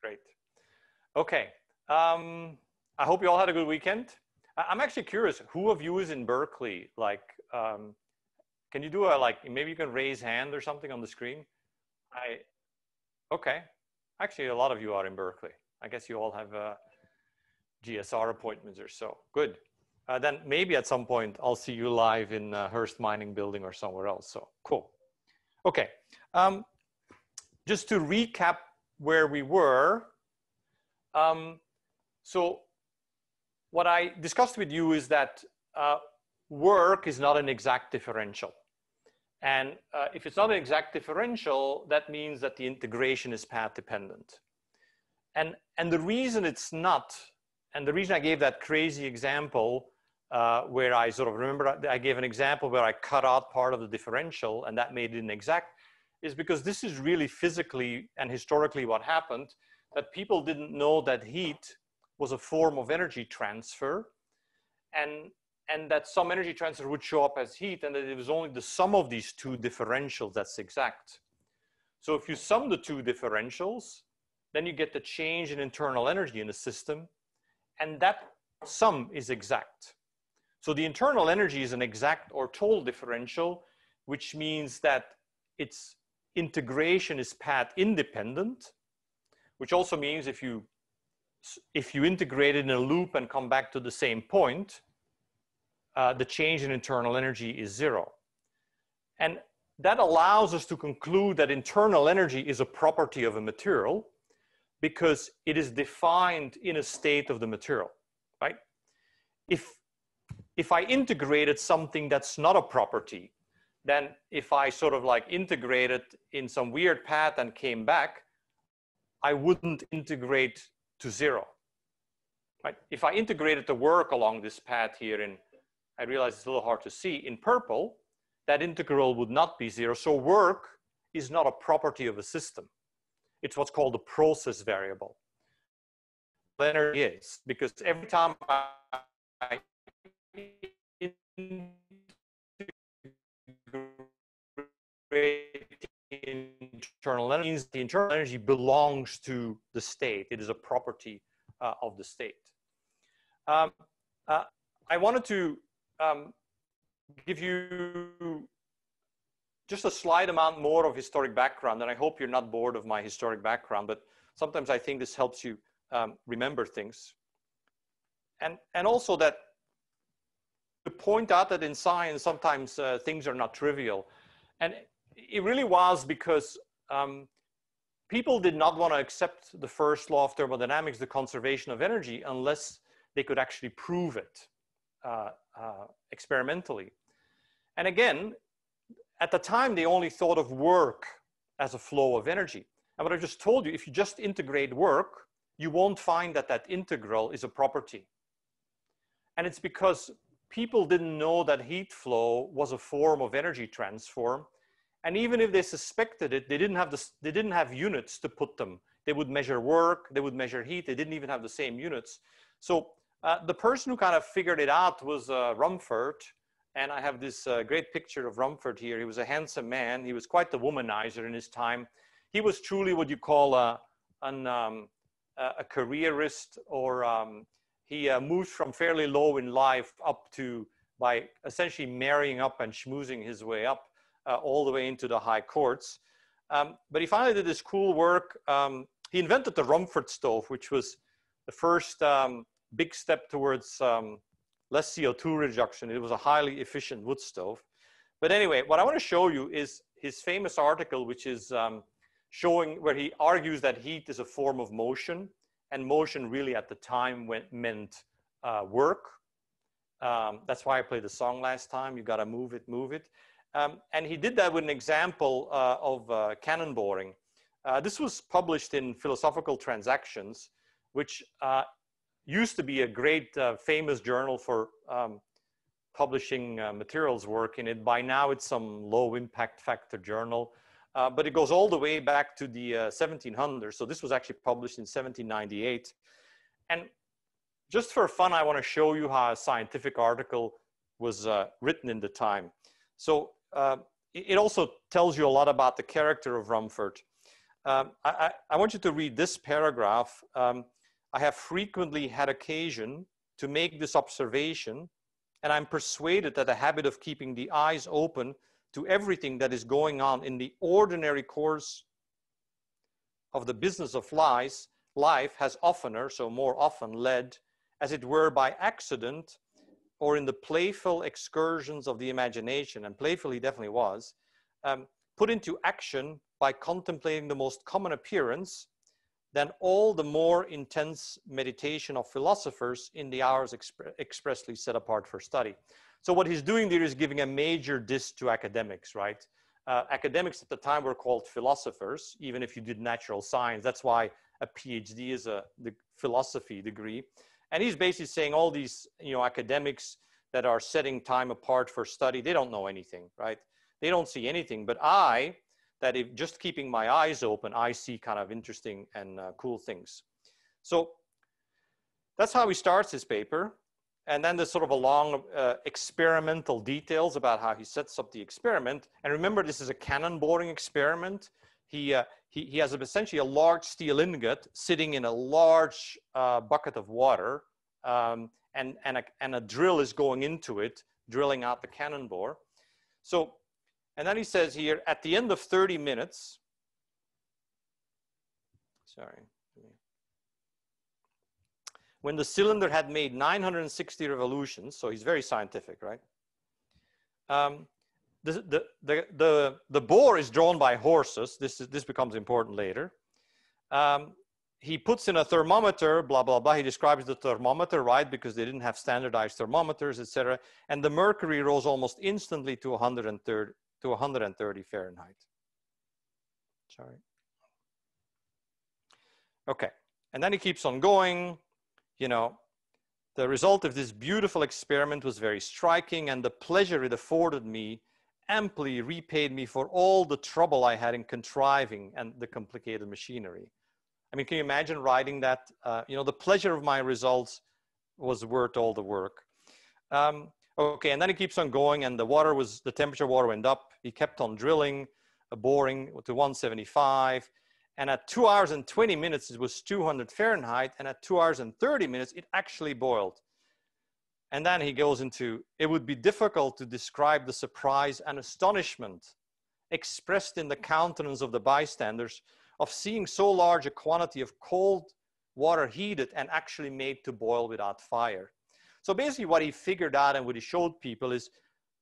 Great. Okay. I hope you all had a good weekend. I'm actually curious, who of you is in Berkeley? Like, can you do a, like, maybe you can raise hand or something on the screen? Okay. Actually, a lot of you are in Berkeley. I guess you all have GSR appointments or so. Good. Then maybe at some point I'll see you live in Hearst Mining Building or somewhere else. So cool. Okay. Just to recap where we were. So what I discussed with you is that work is not an exact differential. And if it's not an exact differential, that means that the integration is path dependent. And the reason it's not, and the reason I gave that crazy example where I sort of remember I gave an example where I cut out part of the differential and that made it inexact, is because this is really physically and historically what happened, that people didn't know that heat was a form of energy transfer, and that some energy transfer would show up as heat, and that it was only the sum of these two differentials that's exact. So if you sum the two differentials, then you get the change in internal energy in the system, and that sum is exact. So the internal energy is an exact or total differential, which means that its integration is path independent, which also means if you integrate it in a loop and come back to the same point, the change in internal energy is zero. And that allows us to conclude that internal energy is a property of a material because it is defined in a state of the material, right? If I integrated something that's not a property, then if I sort of like integrated in some weird path and came back, I wouldn't integrate to zero, right? If I integrated the work along this path here in, I realize it's a little hard to see, in purple, that integral would not be zero. So work is not a property of a system. It's what's called a process variable. Energy is, because every time I integrate internal energy, means the internal energy belongs to the state. It is a property of the state. I wanted to give you just a slight amount more of historic background, and I hope you're not bored of my historic background, but sometimes I think this helps you remember things. And also that to point out that in science, sometimes things are not trivial. And it really was because people did not want to accept the first law of thermodynamics, the conservation of energy, unless they could actually prove it experimentally. And again, at the time, they only thought of work as a flow of energy. And what I just told you, if you just integrate work, you won't find that that integral is a property. And it's because people didn't know that heat flow was a form of energy transform. And even if they suspected it, they didn't have units to put them. They would measure work, they would measure heat, they didn't even have the same units. So the person who kind of figured it out was Rumford. And I have this great picture of Rumford here. He was a handsome man. He was quite the womanizer in his time. He was truly what you call a careerist, or he moved from fairly low in life up to, by essentially marrying up and schmoozing his way up all the way into the high courts. But he finally did this cool work. He invented the Rumford stove, which was the first big step towards less CO2 reduction. It was a highly efficient wood stove. But anyway, what I want to show you is his famous article, which is showing where he argues that heat is a form of motion, and motion really at the time meant work. That's why I played the song last time. You got to move it, move it. And he did that with an example of cannon boring. This was published in Philosophical Transactions, which used to be a great famous journal for publishing materials work in it. By now it's some low impact factor journal, but it goes all the way back to the 1700s. So this was actually published in 1798. And just for fun, I want to show you how a scientific article was written in the time. So it also tells you a lot about the character of Rumford. I want you to read this paragraph. I have frequently had occasion to make this observation, and I'm persuaded that the habit of keeping the eyes open to everything that is going on in the ordinary course of the business of life has oftener, so more often, led, as it were by accident, or in the playful excursions of the imagination, and playful he definitely was, put into action by contemplating the most common appearance, than all the more intense meditation of philosophers in the hours expressly set apart for study. So what he's doing there is giving a major diss to academics, right? Academics at the time were called philosophers, even if you did natural science. That's why a PhD is the philosophy degree. And he's basically saying all these, academics that are setting time apart for study, they don't know anything, right? They don't see anything. But that if just keeping my eyes open, I see kind of interesting and cool things. So that's how he starts his paper. And then there's sort of a long experimental details about how he sets up the experiment. And remember, this is a cannon boring experiment. He has essentially a large steel ingot sitting in a large bucket of water, and a drill is going into it, drilling out the cannon bore. So, and then he says here, at the end of 30 minutes, when the cylinder had made 960 revolutions, so he's very scientific, right? The bore is drawn by horses. This becomes important later. He puts in a thermometer, blah, blah, blah. He describes the thermometer, right? Because they didn't have standardized thermometers, etc. And the mercury rose almost instantly to 130 Fahrenheit. Sorry. Okay. And then he keeps on going. The result of this beautiful experiment was very striking, and the pleasure it afforded me amply repaid me for all the trouble I had in contriving and the complicated machinery. I mean, can you imagine writing that? The pleasure of my results was worth all the work. Okay, and then he keeps on going, and the temperature water went up. He kept on drilling, boring to 175. And at 2 hours and 20 minutes, it was 200 Fahrenheit. And at 2 hours and 30 minutes, it actually boiled. And then he goes into, it would be difficult to describe the surprise and astonishment expressed in the countenance of the bystanders of seeing so large a quantity of cold water heated and actually made to boil without fire. So basically what he figured out and what he showed people is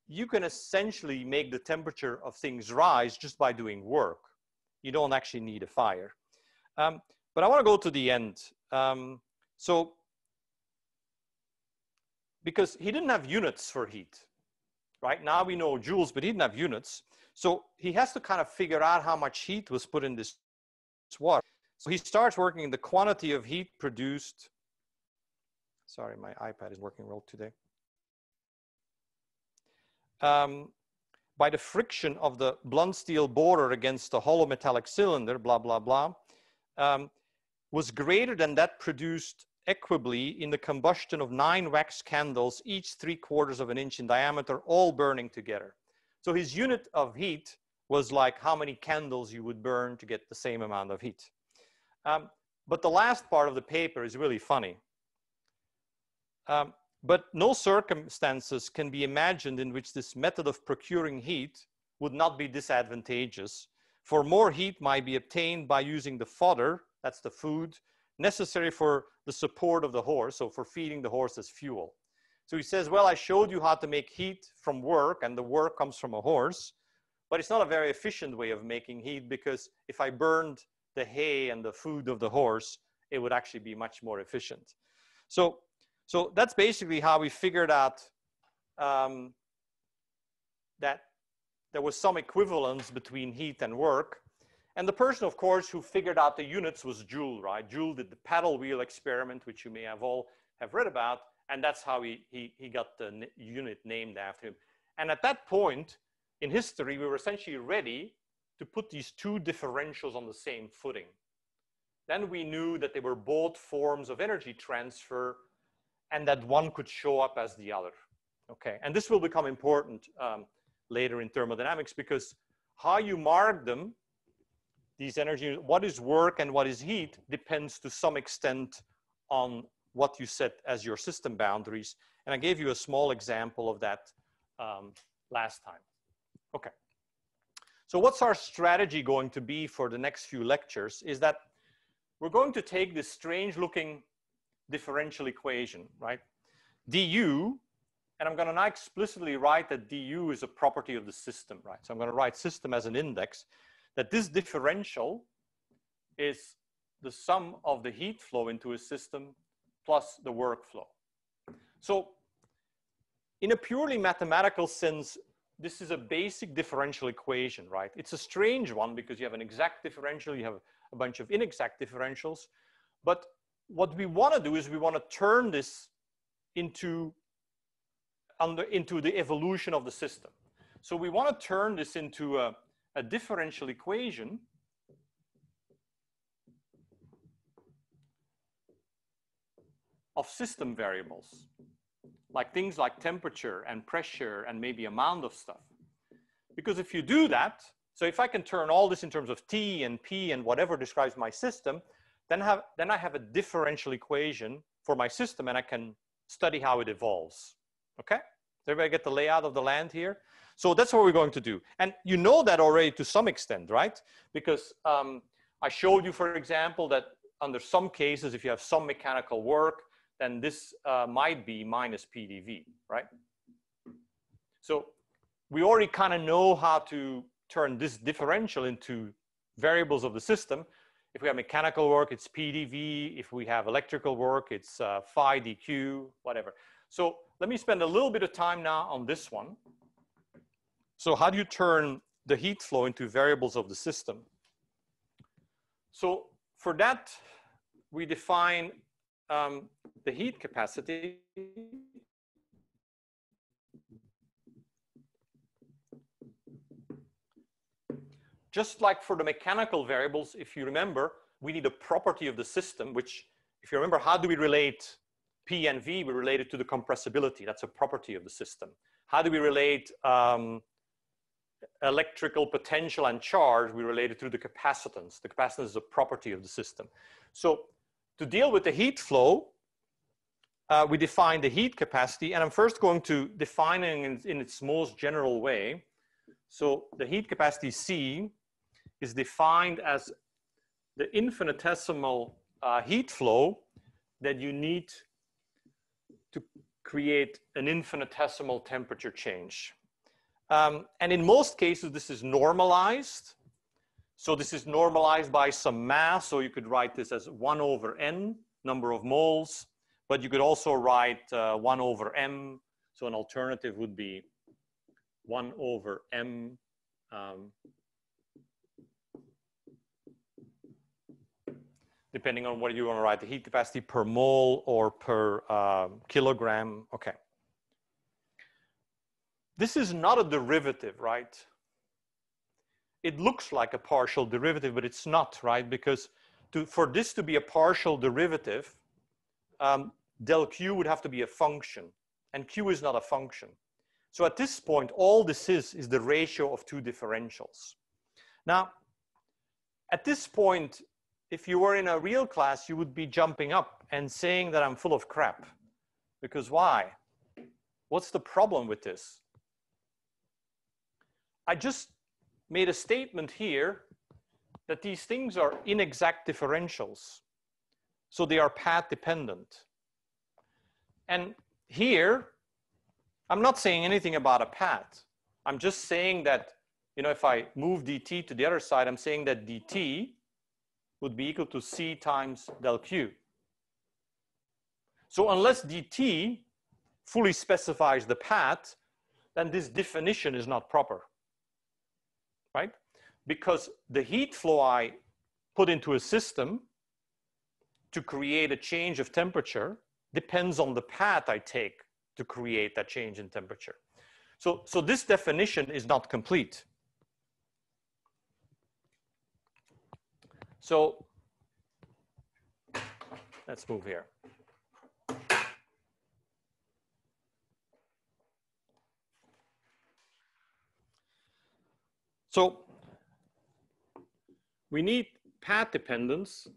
you can essentially make the temperature of things rise just by doing work. You don't actually need a fire. But I want to go to the end. Because he didn't have units for heat, right? Now we know joules, but he didn't have units. So he has to kind of figure out how much heat was put in this water. So he starts working in the quantity of heat produced. Sorry, my iPad is working well today. By the friction of the blunt steel borer against the hollow metallic cylinder, blah, blah, blah, was greater than that produced equably in the combustion of 9 wax candles, each 3/4 of an inch in diameter, all burning together. So his unit of heat was like how many candles you would burn to get the same amount of heat. But the last part of the paper is really funny. But no circumstances can be imagined in which this method of procuring heat would not be disadvantageous, for more heat might be obtained by using the fodder, that's the food, necessary for the support of the horse, so for feeding the horse as fuel. So he says, well, I showed you how to make heat from work, and the work comes from a horse, but it's not a very efficient way of making heat, because if I burned the hay and the food of the horse, it would actually be much more efficient. So that's basically how we figured out that there was some equivalence between heat and work. And the person, of course, who figured out the units was Joule, right? Joule did the paddle wheel experiment, which you may have all have read about. And that's how he got the unit named after him. And at that point in history, we were essentially ready to put these two differentials on the same footing. Then we knew that they were both forms of energy transfer and that one could show up as the other. Okay, and this will become important later in thermodynamics, because how you mark them, these energy, what is work and what is heat depends to some extent on what you set as your system boundaries. And I gave you a small example of that last time. Okay. So what's our strategy going to be for the next few lectures is that we're going to take this strange looking differential equation, right? du, and I'm going to now explicitly write that du is a property of the system, right? So I'm going to write system as an index, that this differential is the sum of the heat flow into a system plus the workflow. So in a purely mathematical sense, this is a basic differential equation, right? It's a strange one because you have an exact differential, you have a bunch of inexact differentials. But what we want to do is we want to turn this into the evolution of the system. So we want to turn this into a differential equation of system variables, like things like temperature and pressure and maybe amount of stuff. Because if you do that, so if I can turn all this in terms of T and P and whatever describes my system, then I have a differential equation for my system and I can study how it evolves. Okay? Does everybody get the layout of the land here? So that's what we're going to do. And you know that already to some extent, right? Because I showed you, for example, that under some cases, if you have some mechanical work, then this might be minus PDV, right? So we already kind of know how to turn this differential into variables of the system. If we have mechanical work, it's PDV. If we have electrical work, it's phi dq, whatever. So let me spend a little bit of time now on this one. So how do you turn the heat flow into variables of the system? So for that, we define the heat capacity just like for the mechanical variables. If you remember, we need a property of the system, which, if you remember, how do we relate P and V? We relate it to the compressibility. That's a property of the system. How do we relate electrical potential and charge? We relate it to the capacitance. The capacitance is a property of the system. So to deal with the heat flow, we define the heat capacity, and I'm first going to define it in its most general way. So the heat capacity C is defined as the infinitesimal heat flow that you need to create an infinitesimal temperature change. And in most cases, this is normalized. So this is normalized by some mass. So you could write this as 1 over n, number of moles. But you could also write 1 over m. So an alternative would be 1 over m depending on whether you want to write the heat capacity per mole or per kilogram. Okay. This is not a derivative, right? It looks like a partial derivative, but it's not, right? Because for this to be a partial derivative, del Q would have to be a function, and Q is not a function. So at this point, all this is the ratio of two differentials. Now, at this point, if you were in a real class, you would be jumping up and saying that I'm full of crap. Because why? What's the problem with this? I just made a statement here that these things are inexact differentials. So they are path dependent. And here, I'm not saying anything about a path. I'm just saying that, you know, if I move dt to the other side, I'm saying that dt would be equal to C times del Q. So unless dt fully specifies the path, then this definition is not proper, right? Because the heat flow I put into a system to create a change of temperature depends on the path I take to create that change in temperature. So this definition is not complete. So let's move here. So we need path dependence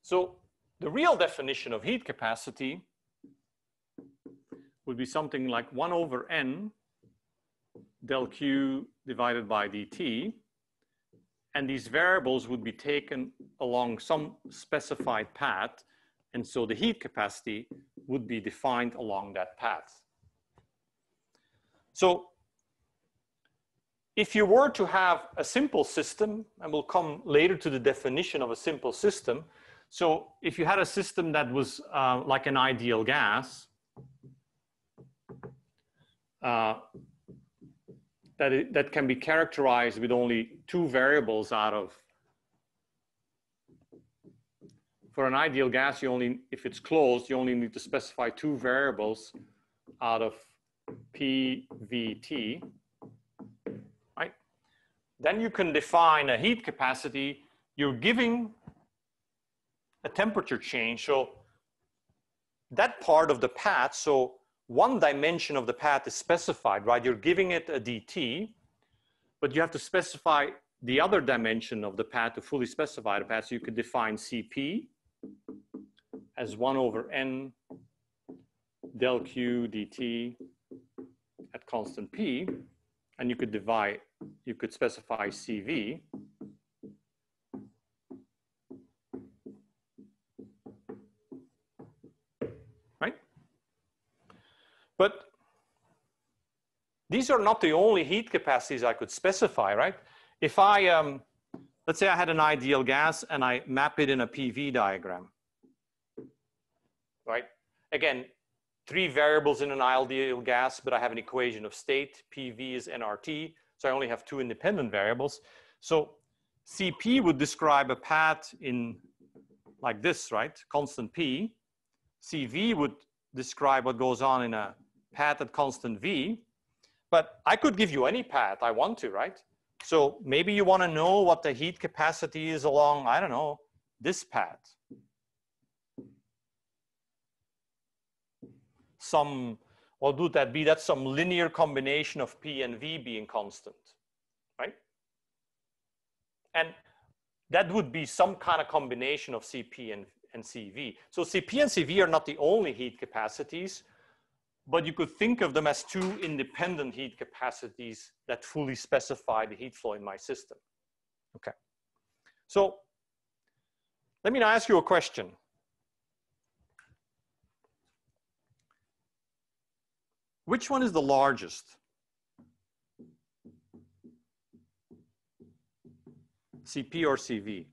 So the real definition of heat capacity would be something like 1 over n del Q divided by dt. And these variables would be taken along some specified path. And so the heat capacity would be defined along that path. So if you were to have a simple system, and we'll come later to the definition of a simple system. So if you had a system that was like an ideal gas, that can be characterized with only 2 variables out of, for an ideal gas, you only, if it's closed, you only need to specify 2 variables out of P, V, T, right? Then you can define a heat capacity. You're giving a temperature change. So that part of the path, so one dimension of the path is specified, right? You're giving it a dt, but you have to specify the other dimension of the path to fully specify the path. So you could define Cp as 1 over n del Q dt at constant P, and you could specify Cv But these are not the only heat capacities I could specify, right? If I, let's say I had an ideal gas and I map it in a PV diagram, right? Again, 3 variables in an ideal gas, but I have an equation of state. PV is nRT, so I only have 2 independent variables. So Cp would describe a path in like this, right? Constant P. Cv would describe what goes on in a path at constant V, but I could give you any path I want to, right? So maybe you want to know what the heat capacity is along, I don't know, this path. What would that be? That's some linear combination of P and V being constant, right? And that would be some kind of combination of Cp and Cv. So Cp and Cv are not the only heat capacities, but you could think of them as 2 independent heat capacities that fully specify the heat flow in my system. Okay. So let me now ask you a question. Which one is the largest? Cp or Cv?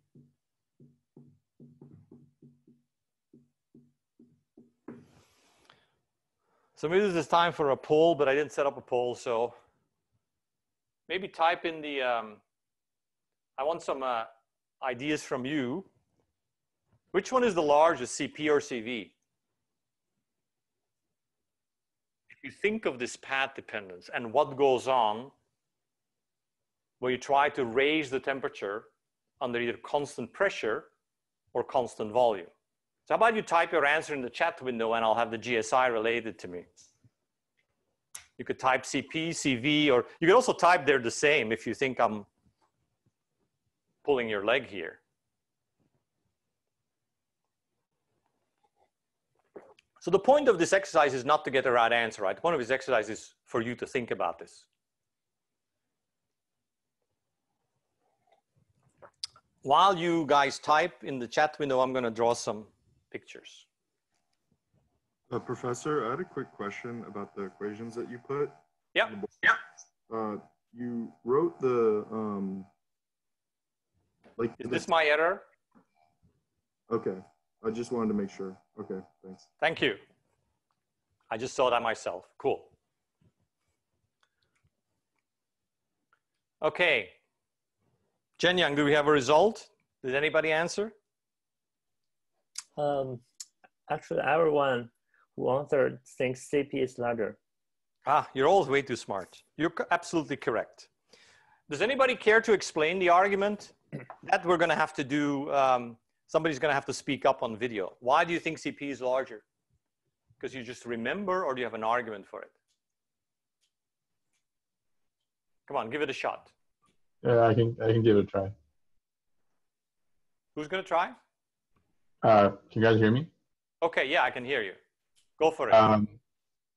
So maybe this is time for a poll, but I didn't set up a poll, so maybe type in the, I want some ideas from you. Which one is the largest, Cp or Cv? If you think of this path dependence and what goes on where you try to raise the temperature under either constant pressure or constant volume. So how about you type your answer in the chat window and I'll have the GSI related to me. You could type Cp, Cv, or you could also type they're the same if you think I'm pulling your leg here. So the point of this exercise is not to get the right answer, right? The point of this exercise is for you to think about this. While you guys type in the chat window, I'm going to draw some pictures. Professor, I had a quick question about the equations that you put. Yeah. You wrote the Is this my error? Okay. I just wanted to make sure. Okay, thanks. Thank you. I just saw that myself. Cool. Okay. Jen Yang, do we have a result? Did anybody answer? Actually, everyone who answered thinks Cp is larger. Ah, you're all way too smart. You're absolutely correct. Does anybody care to explain the argument? That we're going to have to do Somebody's going to have to speak up on video. Why do you think CP is larger? Because you just remember, or do you have an argument for it? Come on, give it a shot. Yeah, I can give it a try. Who's going to try? Can you guys hear me? Okay, yeah, I can hear you. Go for it.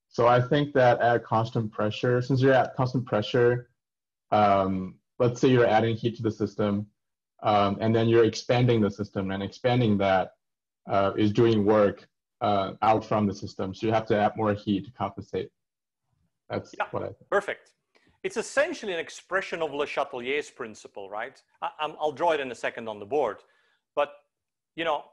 So I think that at constant pressure, since you're at constant pressure, let's say you're adding heat to the system, and then you're expanding the system, and expanding that is doing work out from the system. So you have to add more heat to compensate. That's what I think. Perfect. It's essentially an expression of Le Chatelier's principle, right? I'll draw it in a second on the board. But, you know,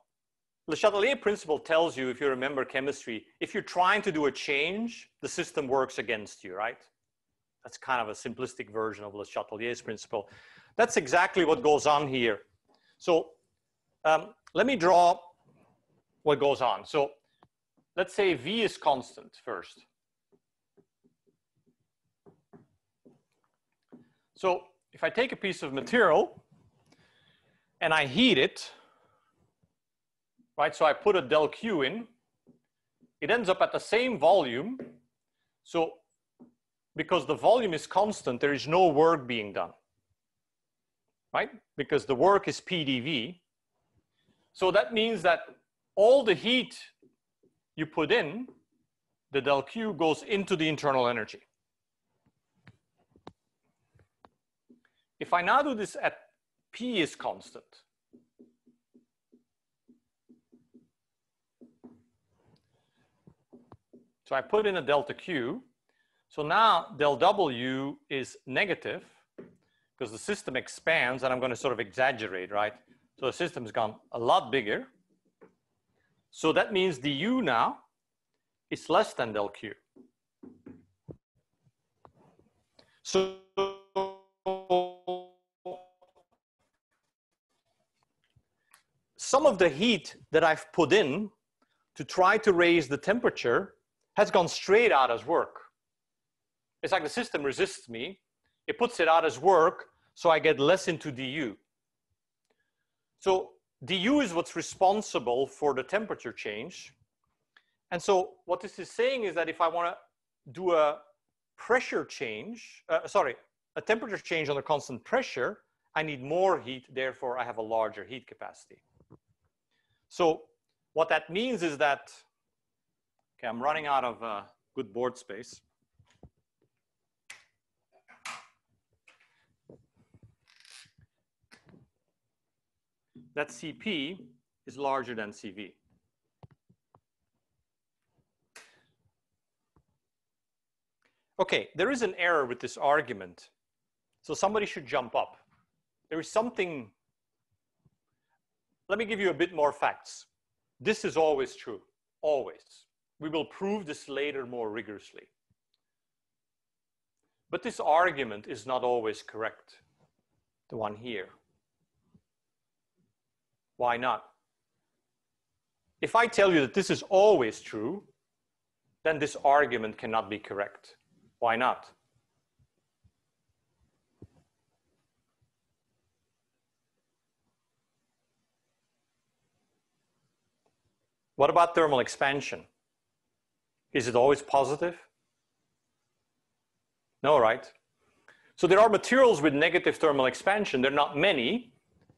Le Chatelier principle tells you, if you remember chemistry, if you're trying to do a change, the system works against you, right? That's kind of a simplistic version of Le Chatelier's principle. That's exactly what goes on here. So let me draw what goes on. So let's say V is constant first. So if I take a piece of material and I heat it, right? So I put a del Q in, it ends up at the same volume. So because the volume is constant, there is no work being done, right? Because the work is PdV. So that means that all the heat you put in, the del Q goes into the internal energy. If I now do this at P is constant, so I put in a delta Q. So now del W is negative because the system expands, and I'm going to sort of exaggerate, right? So the system's gone a lot bigger. So that means du now is less than del Q. So some of the heat that I've put in to try to raise the temperature has gone straight out as work. It's like the system resists me. It puts it out as work, so I get less into du. So du is what's responsible for the temperature change. And so what this is saying is that if I want to do a pressure change, a temperature change under constant pressure, I need more heat, therefore I have a larger heat capacity. So what that means is that, okay, I'm running out of good board space. That Cp is larger than Cv. Okay, there is an error with this argument. So somebody should jump up. There is something. Let me give you a bit more facts. This is always true, always. We will prove this later more rigorously. But this argument is not always correct, the one here. Why not? If I tell you that this is always true, then this argument cannot be correct. Why not? What about thermal expansion? Is it always positive? No, right? So there are materials with negative thermal expansion. There are not many.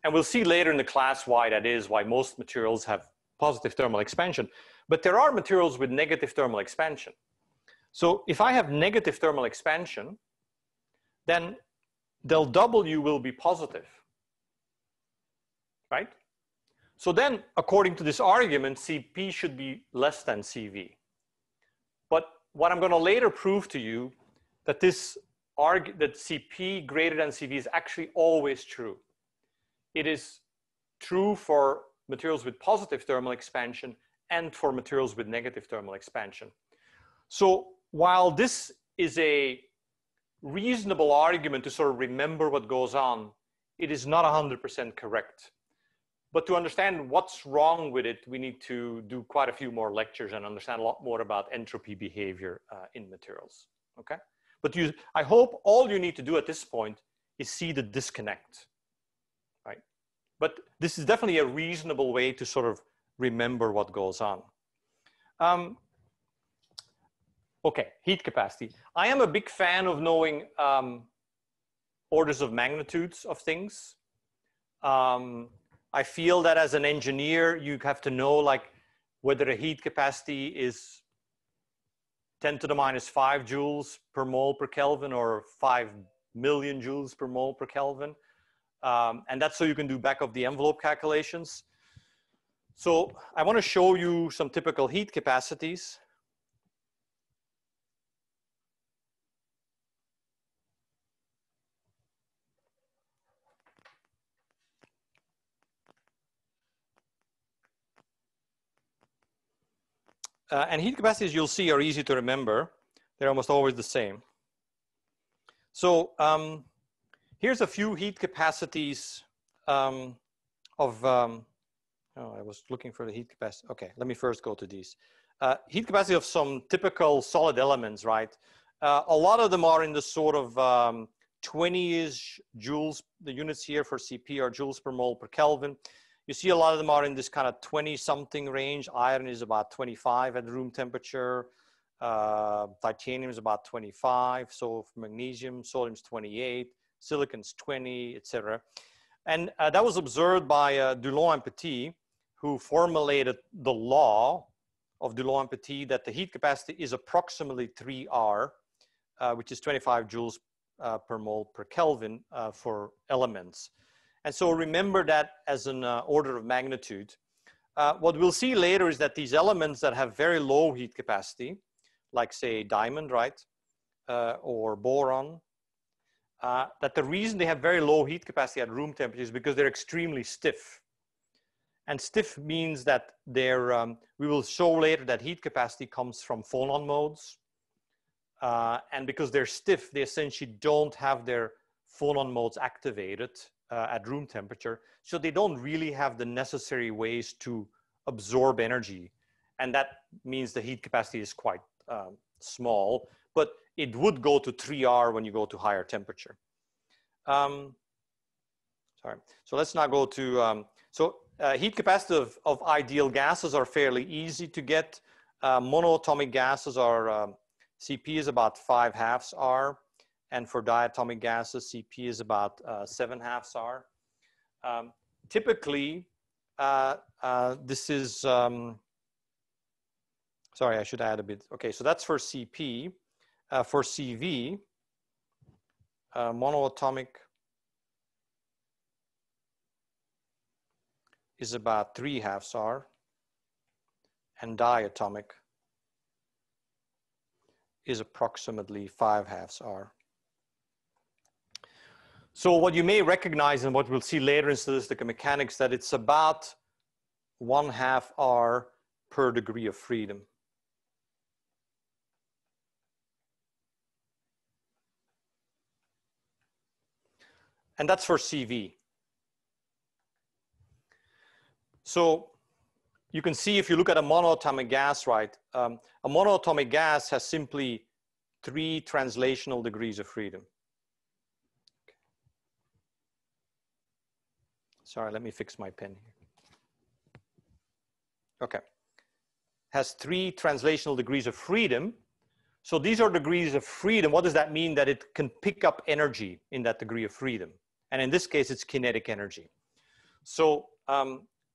And we'll see later in the class why that is, why most materials have positive thermal expansion. But there are materials with negative thermal expansion. So if I have negative thermal expansion, then del W will be positive, right? So then, according to this argument, Cp should be less than Cv. But what I'm going to later prove to you, that that Cp greater than Cv is actually always true. It is true for materials with positive thermal expansion and for materials with negative thermal expansion. So while this is a reasonable argument to sort of remember what goes on, it is not 100% correct. But to understand what's wrong with it, we need to do quite a few more lectures and understand a lot more about entropy behavior in materials, okay? But I hope all you need to do at this point is see the disconnect, right? But this is definitely a reasonable way to sort of remember what goes on. Okay, heat capacity. I am a big fan of knowing orders of magnitudes of things. I feel that as an engineer, you have to know like whether a heat capacity is 10 to the minus 5 joules per mole per Kelvin or 5 million joules per mole per Kelvin. And that's so you can do back of the envelope calculations. So I want to show you some typical heat capacities. And heat capacities you'll see are easy to remember. They're almost always the same. So here's a few heat capacities oh, I was looking for the heat capacity. Okay, let me first go to these. Heat capacity of some typical solid elements, right? A lot of them are in the sort of 20-ish joules. The units here for CP are joules per mole per Kelvin. You see a lot of them are in this kind of 20-something range. Iron is about 25 at room temperature. Titanium is about 25. So for magnesium, sodium's 28. Silicon's 20, etc. And that was observed by Dulong and Petit, who formulated the law of Dulong and Petit that the heat capacity is approximately 3R, which is 25 joules per mole per Kelvin for elements. And so remember that as an order of magnitude. What we'll see later is that these elements that have very low heat capacity, like say diamond, right, or boron, that the reason they have very low heat capacity at room temperature is because they're extremely stiff. And stiff means that they're, we will show later that heat capacity comes from phonon modes. And because they're stiff, they essentially don't have their phonon modes activated at room temperature. So they don't really have the necessary ways to absorb energy. And that means the heat capacity is quite small, but it would go to 3R when you go to higher temperature. Sorry, so let's now go to, heat capacity of ideal gases are fairly easy to get. Monoatomic gases are, CP is about 5/2 R. And for diatomic gases, CP is about 7/2 R. Typically, this is, sorry, I should add a bit. Okay, so that's for CP. For CV, monoatomic is about 3/2 R, and diatomic is approximately 5/2 R. So what you may recognize and what we'll see later in statistical mechanics, that it's about 1/2 R per degree of freedom. And that's for CV. So you can see if you look at a monoatomic gas, right? A monoatomic gas has simply 3 translational degrees of freedom. Okay. Sorry, let me fix my pen here. Okay. Has 3 translational degrees of freedom. So these are degrees of freedom. What does that mean? That it can pick up energy in that degree of freedom. And in this case, it's kinetic energy. So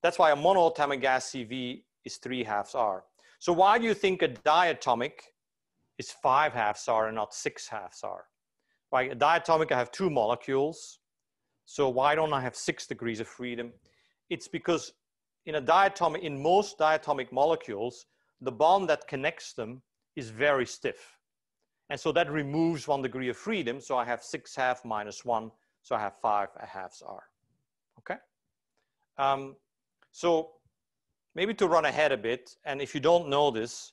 that's why a monoatomic gas CV is 3/2 R. So why do you think a diatomic is 5/2 R and not 6/2 R? Right, a diatomic, I have 2 molecules. So why don't I have 6 degrees of freedom? It's because in a diatomic, in most diatomic molecules, the bond that connects them is very stiff. And so that removes 1 degree of freedom. So I have 6/2 minus 1. So I have 5/2 R. Okay. So maybe to run ahead a bit, and if you don't know this,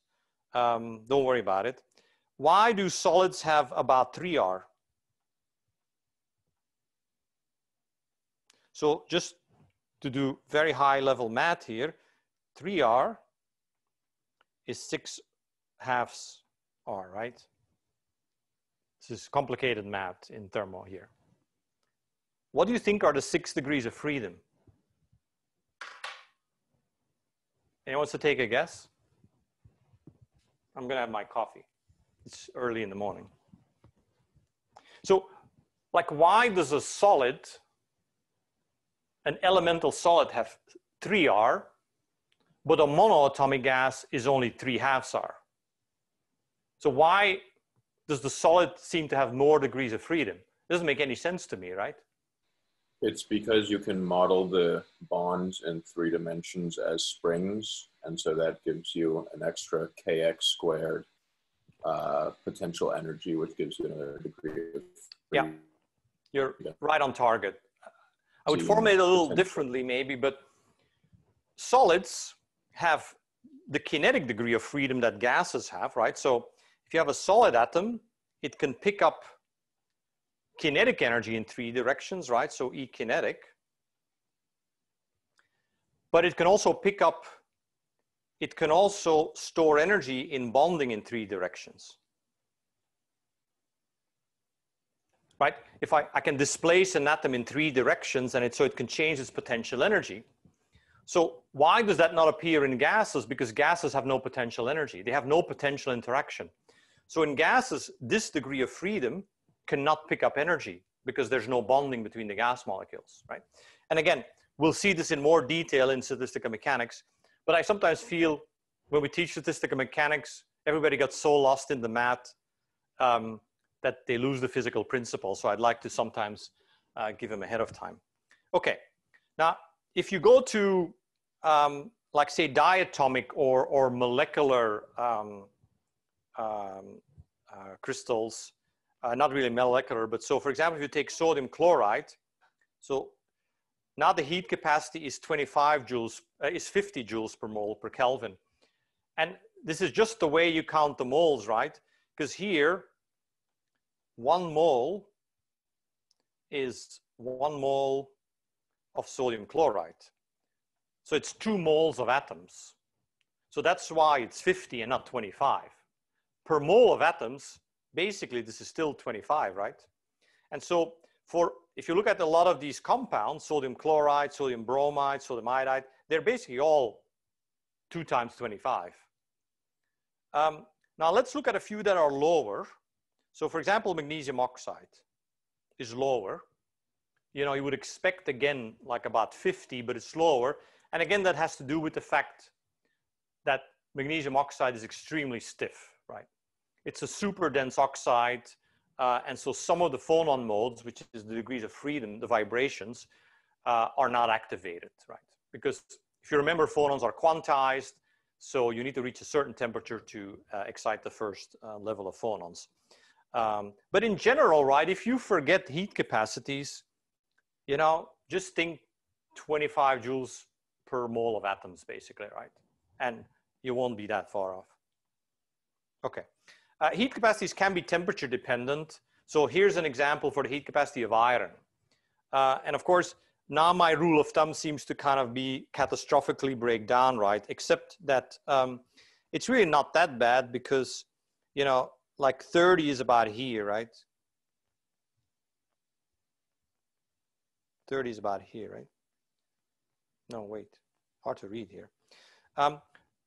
don't worry about it. Why do solids have about 3R? So just to do very high level math here, 3R is 6/2 R, right? This is complicated math in thermo here. What do you think are the 6 degrees of freedom? Anyone wants to take a guess? I'm going to have my coffee. It's early in the morning. So, like, why does a solid, an elemental solid, have 3R, but a monoatomic gas is only 3/2 R? So why does the solid seem to have more degrees of freedom? It doesn't make any sense to me, right? It's because you can model the bonds in 3 dimensions as springs, and so that gives you an extra kx squared potential energy, which gives you another degree of freedom. Yeah, you're right on target. I would formulate it a little differently maybe, but solids have the kinetic degree of freedom that gases have, right? So if you have a solid atom, it can pick up kinetic energy in 3 directions, right? So E kinetic. But it can also pick up, it can also store energy in bonding in 3 directions. Right? If I can displace an atom in 3 directions and so it can change its potential energy. So why does that not appear in gases? Because gases have no potential energy. They have no potential interaction. So in gases, this degree of freedom cannot pick up energy because there's no bonding between the gas molecules, right? And again, we'll see this in more detail in statistical mechanics, but I sometimes feel when we teach statistical mechanics, everybody gets so lost in the math that they lose the physical principle. So I'd like to sometimes give them ahead of time. Okay, now if you go to like say diatomic or molecular crystals, not really molecular, but so for example, if you take sodium chloride, so now the heat capacity is 25 joules, is 50 joules per mole per Kelvin. And this is just the way you count the moles, right? Because here, 1 mole is 1 mole of sodium chloride. So it's 2 moles of atoms. So that's why it's 50 and not 25. Per mole of atoms, basically this is still 25, right? And so if you look at a lot of these compounds, sodium chloride, sodium bromide, sodium iodide, they're basically all 2 times 25. Now let's look at a few that are lower. So for example, magnesium oxide is lower. You know, you would expect again like about 50, but it's lower. And again, that has to do with the fact that magnesium oxide is extremely stiff, right? It's a super dense oxide. And so some of the phonon modes, which is the degrees of freedom, the vibrations, are not activated, right? Because if you remember, phonons are quantized. So you need to reach a certain temperature to excite the first level of phonons. But in general, right, if you forget heat capacities, you know, just think 25 joules per mole of atoms, basically, right? And you won't be that far off. Okay. Heat capacities can be temperature dependent. So here's an example for the heat capacity of iron. And of course, now my rule of thumb seems to kind of be catastrophically break down, right? Except that it's really not that bad because, you know, like 30 is about here, right? 30 is about here, right? No, wait, hard to read here.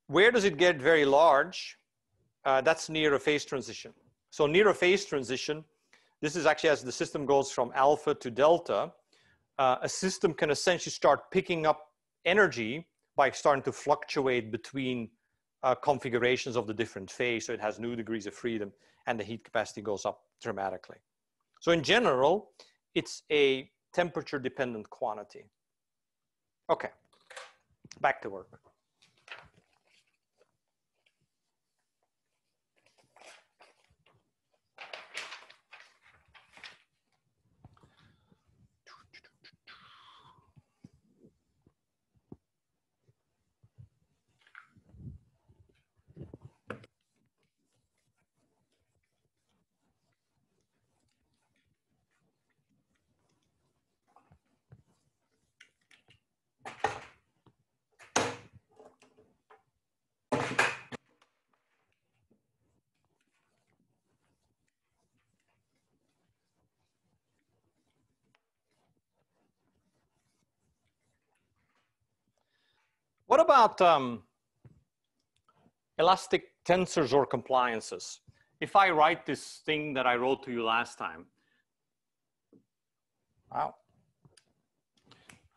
Where does it get very large? That's near a phase transition. So near a phase transition, this is actually as the system goes from alpha to delta, a system can essentially start picking up energy by starting to fluctuate between configurations of the different phase. So it has new degrees of freedom and the heat capacity goes up dramatically. So in general, it's a temperature dependent quantity. Okay, back to work. What about elastic tensors or compliances. If I write this thing that I wrote to you last time, wow,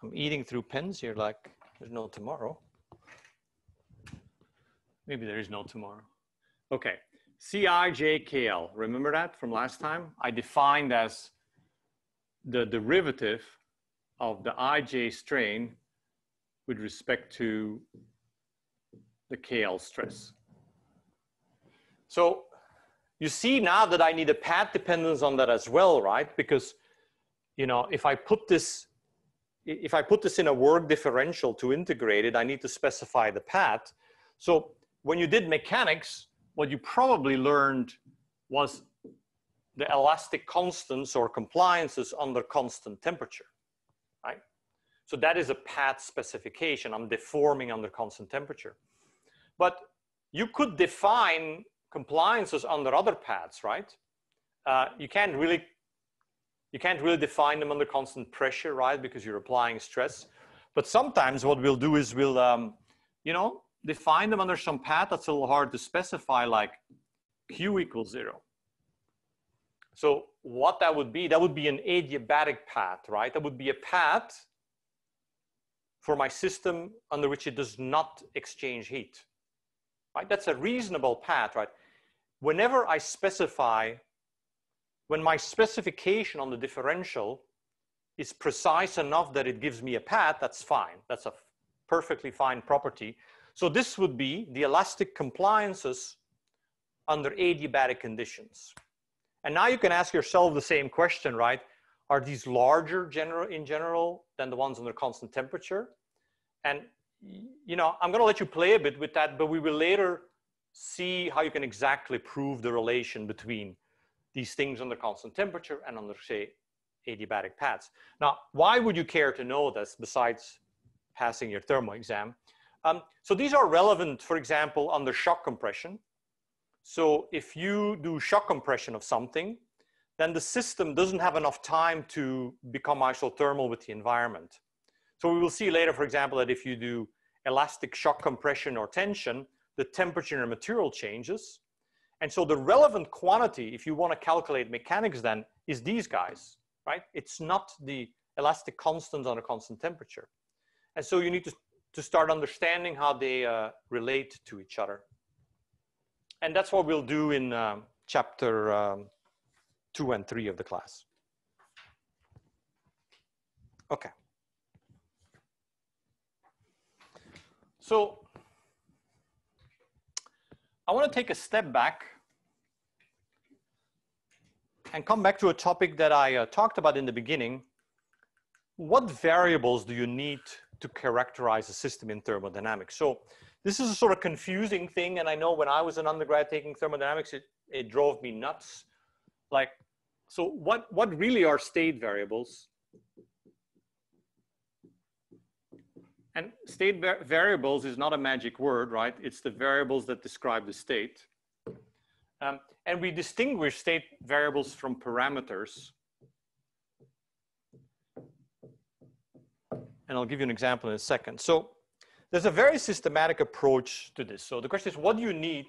I'm eating through pens here like there's no tomorrow. Maybe there is no tomorrow. Okay, CIJKL, remember that from last time? I defined as the derivative of the IJ strain with respect to the KL stress. So you see now that I need a path dependence on that as well, right? Because, you know, if I put this in a work differential to integrate it, I need to specify the path. So when you did mechanics, what you probably learned was the elastic constants or compliances under constant temperature, right? So that is a path specification. I'm deforming under constant temperature. But you could define compliances under other paths, right? You can't really define them under constant pressure, right? Because you're applying stress. But sometimes what we'll do is we'll, you know, define them under some path that's a little hard to specify, like Q equals 0. So what that would be an adiabatic path, right? That would be a path for my system under which it does not exchange heat, right? That's a reasonable path, right? Whenever I specify, when my specification on the differential is precise enough that it gives me a path, that's fine. That's a perfectly fine property. So this would be the elastic compliances under adiabatic conditions. And now you can ask yourself the same question, right? Are these larger in general than the ones under constant temperature? And, you know, I'm going to let you play a bit with that, but we will later see how you can exactly prove the relation between these things under constant temperature and under, say, adiabatic paths. Now, why would you care to know this besides passing your thermo exam? So these are relevant, for example, under shock compression. So if you do shock compression of something, then the system doesn't have enough time to become isothermal with the environment. So we will see later, for example, that if you do elastic shock compression or tension, the temperature in the material changes. And so the relevant quantity, if you want to calculate mechanics then, is these guys, right? It's not the elastic constants on a constant temperature. And so you need to start understanding how they relate to each other. And that's what we'll do in chapter 2 and 3 of the class. Okay. So I want to take a step back and come back to a topic that I talked about in the beginning. What variables do you need to characterize a system in thermodynamics? So this is a sort of confusing thing, and I know when I was an undergrad taking thermodynamics, it drove me nuts. Like, so what really are state variables? And state variables is not a magic word, right? It's the variables that describe the state. And we distinguish state variables from parameters. And I'll give you an example in a second. So there's a very systematic approach to this. So the question is, what do you need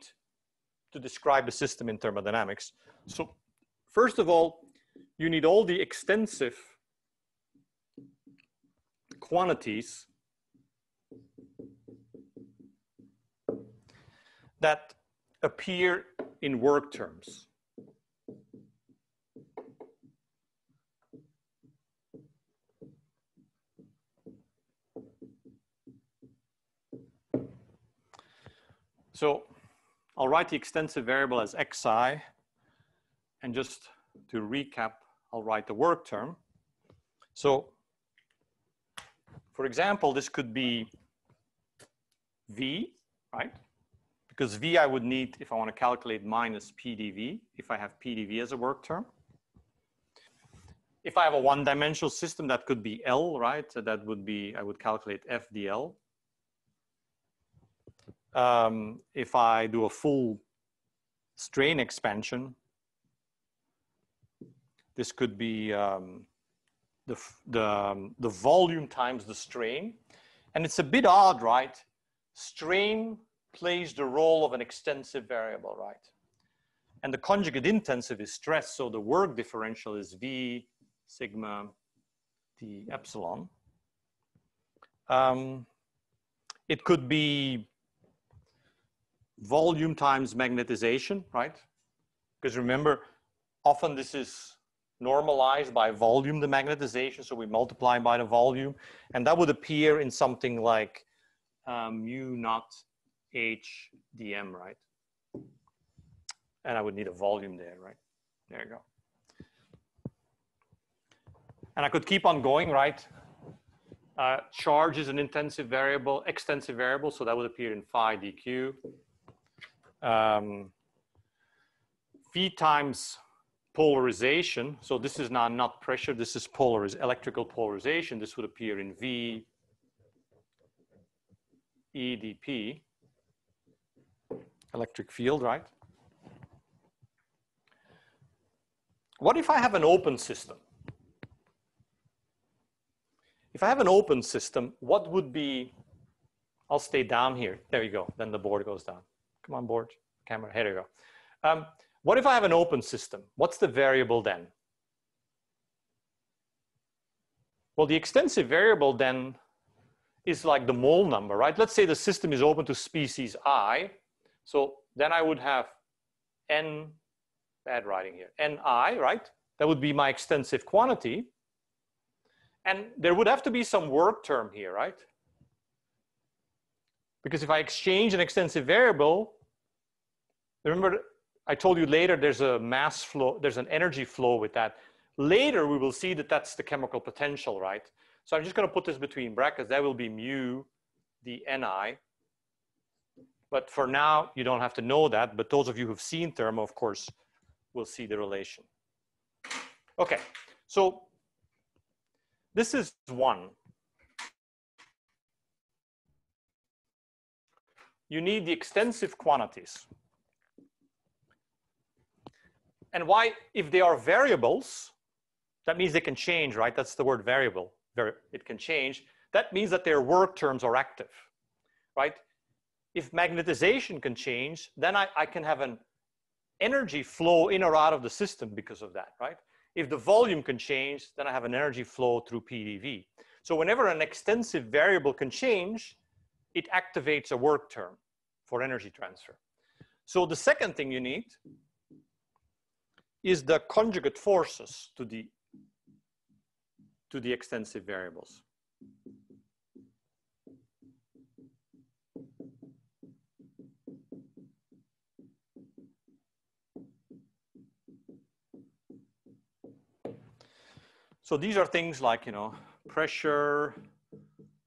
to describe a system in thermodynamics? So first of all, you need all the extensive quantities that appear in work terms. So I'll write the extensive variable as xi, and just to recap, I'll write the work term. So for example, this could be V, right? Because V I would need if I want to calculate minus PdV, if I have PdV as a work term. If I have a one-dimensional system, that could be L, right? So that would be, I would calculate FdL. If I do a full strain expansion, this could be the volume times the strain. And it's a bit odd, right? Strain plays the role of an extensive variable, right? And the conjugate intensive is stress, so the work differential is V sigma d epsilon. It could be volume times magnetization, right? Because remember, often this is normalized by volume, the magnetization, so we multiply by the volume, and that would appear in something like mu naught h dm, right? And I would need a volume there, right? There you go. And I could keep on going, right? Charge is an extensive variable, so that would appear in phi dq. V times polarization, so this is now not pressure, this is electrical polarization. This would appear in V E dp, electric field, right? What if I have an open system? If I have an open system, what would be, I'll stay down here. There you go, then the board goes down. Come on, board, camera, here you go. What if I have an open system? What's the variable then? Well, the extensive variable then is like the mole number, right? Let's say the system is open to species I. So then I would have N, bad writing here, Ni, right? That would be my extensive quantity. And there would have to be some work term here, right? Because if I exchange an extensive variable, remember I told you later there's a mass flow, there's an energy flow with that. Later we will see that that's the chemical potential, right? So I'm just going to put this between brackets. That will be mu d Ni. But for now, you don't have to know that. But those of you who've seen thermo, of course, will see the relation. Okay, so this is one. You need the extensive quantities. And why, if they are variables, that means they can change, right? That's the word variable. It can change. That means that their work terms are active, right? If magnetization can change, then I can have an energy flow in or out of the system because of that, right? If the volume can change, then I have an energy flow through PDV. So whenever an extensive variable can change, it activates a work term for energy transfer. So the second thing you need is the conjugate forces to the extensive variables. So these are things like, you know, pressure,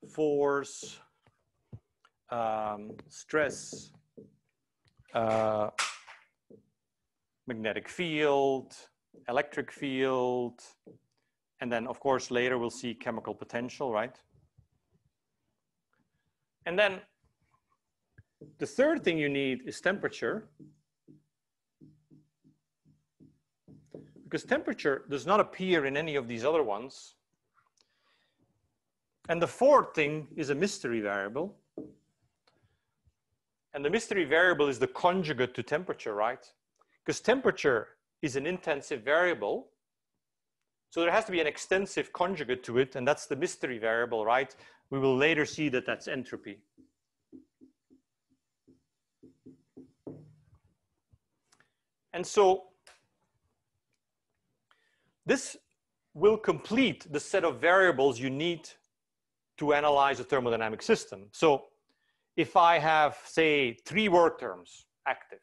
force, stress, magnetic field, electric field, and then of course later we'll see chemical potential, right? And then the third thing you need is temperature, because temperature does not appear in any of these other ones. And the fourth thing is a mystery variable. And the mystery variable is the conjugate to temperature, right? Because temperature is an intensive variable. So there has to be an extensive conjugate to it, and that's the mystery variable, right? We will later see that that's entropy. And so this will complete the set of variables you need to analyze a thermodynamic system. So if I have, say, 3 work terms active,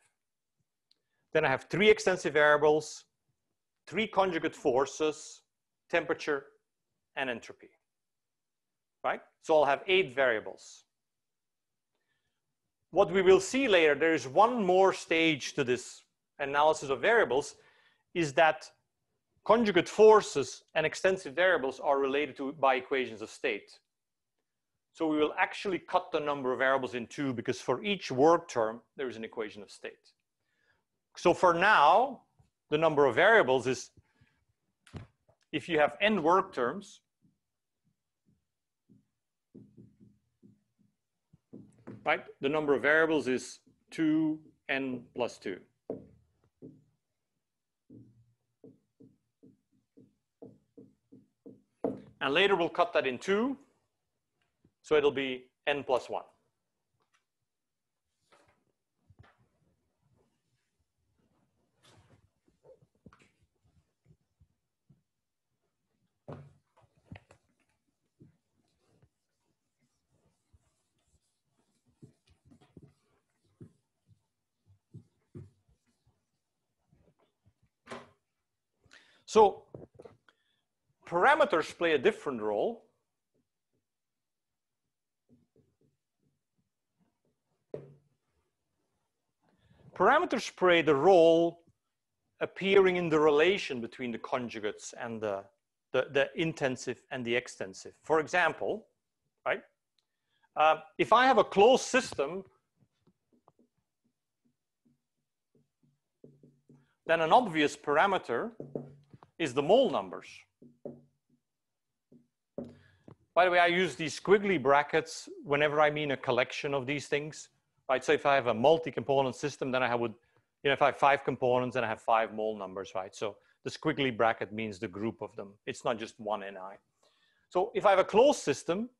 then I have 3 extensive variables, 3 conjugate forces, temperature, and entropy, right? So I'll have 8 variables. What we will see later, there is one more stage to this analysis of variables, is that conjugate forces and extensive variables are related to by equations of state. So we will actually cut the number of variables in 2 because for each work term, there is an equation of state. So for now, the number of variables is, if you have n work terms, right? The number of variables is 2n plus 2. And later we'll cut that in 2. So it'll be n plus 1. So parameters play a different role. Parameters play the role appearing in the relation between the conjugates and the intensive and the extensive. For example, right? If I have a closed system, then an obvious parameter is the mole numbers. By the way, I use these squiggly brackets whenever I mean a collection of these things, right? So if I have a multi-component system, then I would, if I have 5 components, then I have 5 mole numbers, right? So the squiggly bracket means the group of them. It's not just one Ni. So if I have a closed system,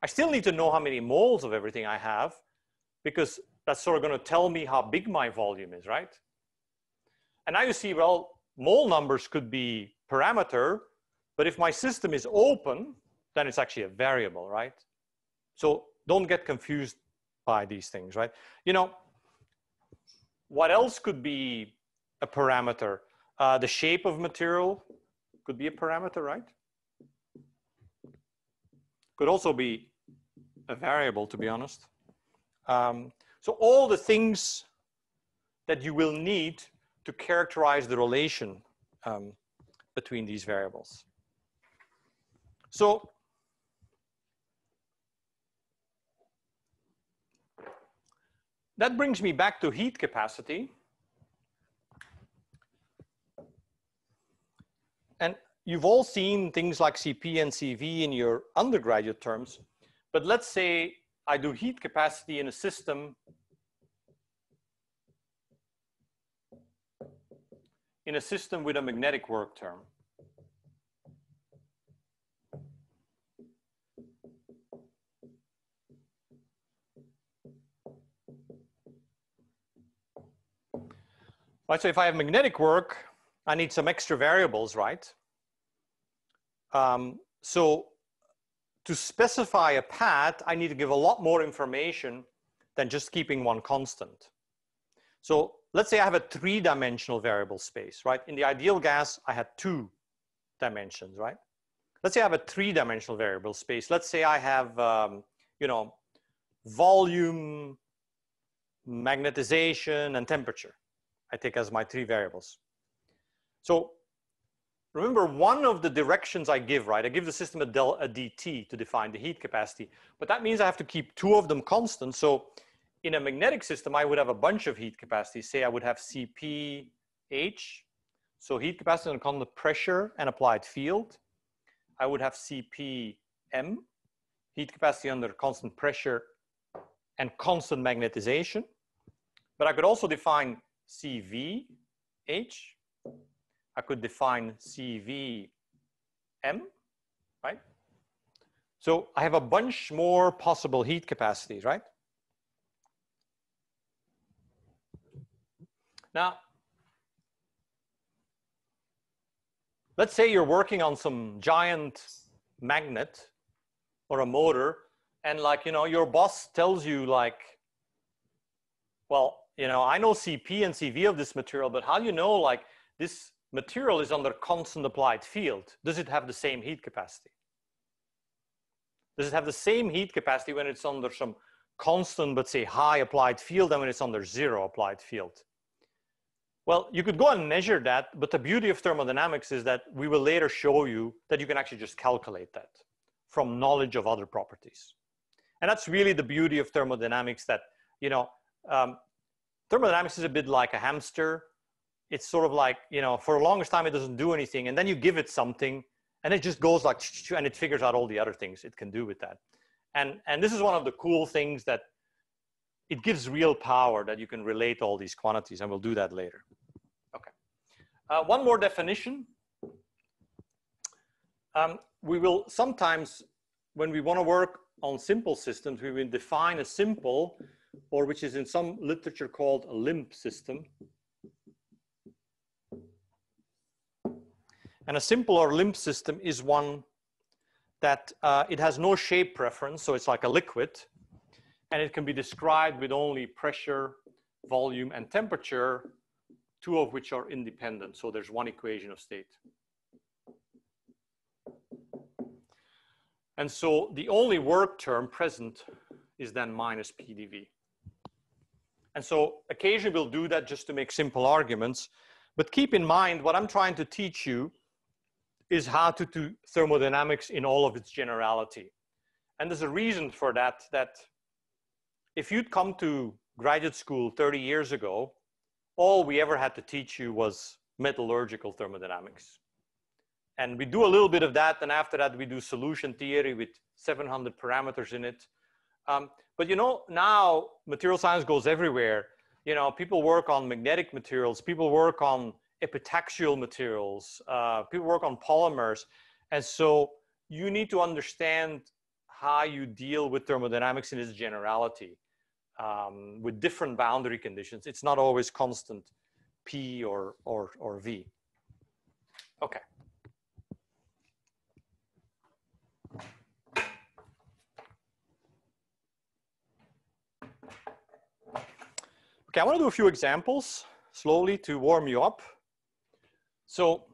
I still need to know how many moles of everything I have, because that's sort of going to tell me how big my volume is, right? And now you see, well, mole numbers could be parameter, but if my system is open, then it's actually a variable, right? So don't get confused by these things, right? What else could be a parameter? The shape of material could be a parameter, right? Could also be a variable, to be honest. So all the things that you will need to characterize the relation between these variables. So that brings me back to heat capacity. And you've all seen things like CP and CV in your undergraduate terms, but let's say I do heat capacity in a system with a magnetic work term. Right, so if I have magnetic work, I need some extra variables, right? So to specify a path, I need to give a lot more information than just keeping one constant. So let's say I have a 3-dimensional variable space, right? In the ideal gas, I had 2 dimensions, right? Let's say I have a 3-dimensional variable space. Let's say I have, volume, magnetization, and temperature. I take as my 3 variables. So remember, one of the directions I give, right? I give the system a dt to define the heat capacity, but that means I have to keep 2 of them constant. So in a magnetic system, I would have a bunch of heat capacities. Say I would have CP, H, so heat capacity under constant pressure and applied field. I would have CP, M, heat capacity under constant pressure and constant magnetization. But I could also define CV, H. I could define CV, M, right? So I have a bunch more possible heat capacities, right? Now, let's say you're working on some giant magnet or a motor, and your boss tells you well, I know CP and CV of this material, but how do you know this material is under constant applied field? Does it have the same heat capacity? Does it have the same heat capacity when it's under some constant, but say high applied field, than when it's under 0 applied field? Well, you could go and measure that, but the beauty of thermodynamics is that we will later show you that you can actually just calculate that from knowledge of other properties. And that's really the beauty of thermodynamics, that, thermodynamics is a bit like a hamster. It's sort of like, for the longest time, it doesn't do anything. And then you give it something and it just goes and it figures out all the other things it can do with that. And this is one of the cool things that, it gives real power that you can relate all these quantities, and we'll do that later. Okay. One more definition. We will sometimes, when we want to work on simple systems, we will define a simple, or which is in some literature called a limp system. And a simple or limp system is one that it has no shape preference, so it's like a liquid, and it can be described with only pressure, volume, and temperature, two of which are independent. So there's one equation of state. And so the only work term present is then minus PdV. And so occasionally we'll do that just to make simple arguments. But keep in mind, what I'm trying to teach you is how to do thermodynamics in all of its generality. And there's a reason for that, that if you'd come to graduate school 30 years ago, all we ever had to teach you was metallurgical thermodynamics. And we do a little bit of that, and after that we do solution theory with 700 parameters in it. But you know, now material science goes everywhere. You know, people work on magnetic materials, people work on epitaxial materials, people work on polymers. And so you need to understand how you deal with thermodynamics in its generality with different boundary conditions. It's not always constant P or V. Okay. Okay, I want to do a few examples slowly to warm you up. So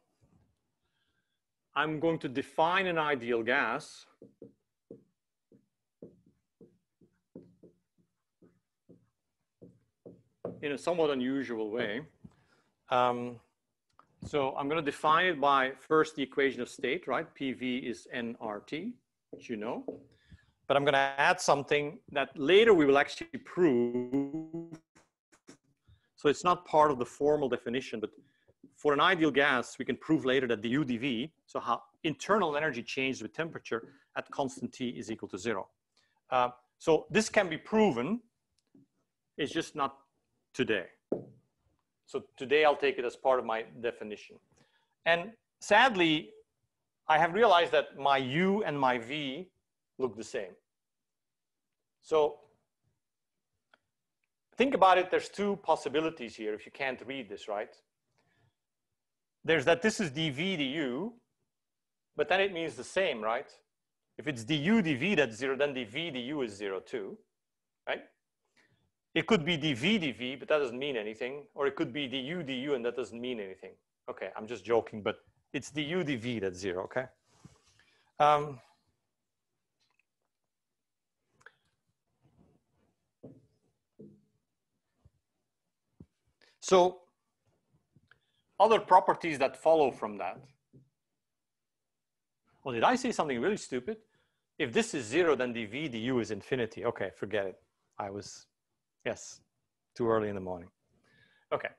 I'm going to define an ideal gas. In a somewhat unusual way. So I'm going to define it by first the equation of state, right? PV is nRT, which you know. But I'm going to add something that later we will actually prove. So it's not part of the formal definition, but for an ideal gas, we can prove later that the UdV, so how internal energy changes with temperature at constant T is equal to 0. So this can be proven, it's just not today. So today I'll take it as part of my definition. And sadly, I have realized that my U and my V look the same. So think about it, there's two possibilities here if you can't read this, right? There's that this is dV du, but then it means the same, right? If it's du dV that's 0, then dV du is 0 too, right? It could be dV dV, but that doesn't mean anything. Or it could be du du, and that doesn't mean anything. Okay, I'm just joking, but it's du dV that's 0, okay? So other properties that follow from that. Well, did I say something really stupid? If this is 0, then dV du is infinity. Okay, forget it. I was, yes, too early in the morning. Okay.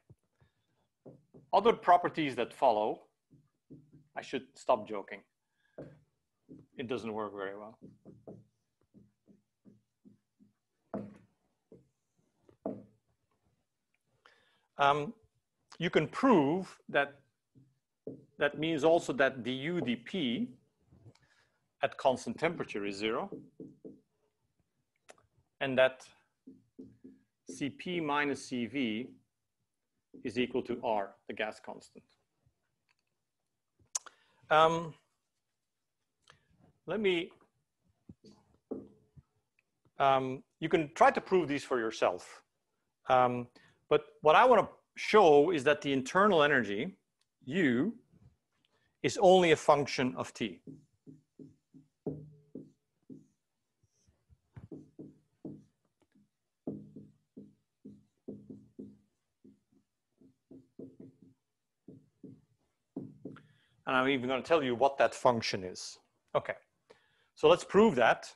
Other properties that follow. I should stop joking. It doesn't work very well. You can prove that that means also that du dP at constant temperature is 0, and that Cp minus Cv is equal to R, the gas constant. You can try to prove these for yourself. But what I want to show is that the internal energy, U, is only a function of T. And I'm even going to tell you what that function is. Okay, so let's prove that.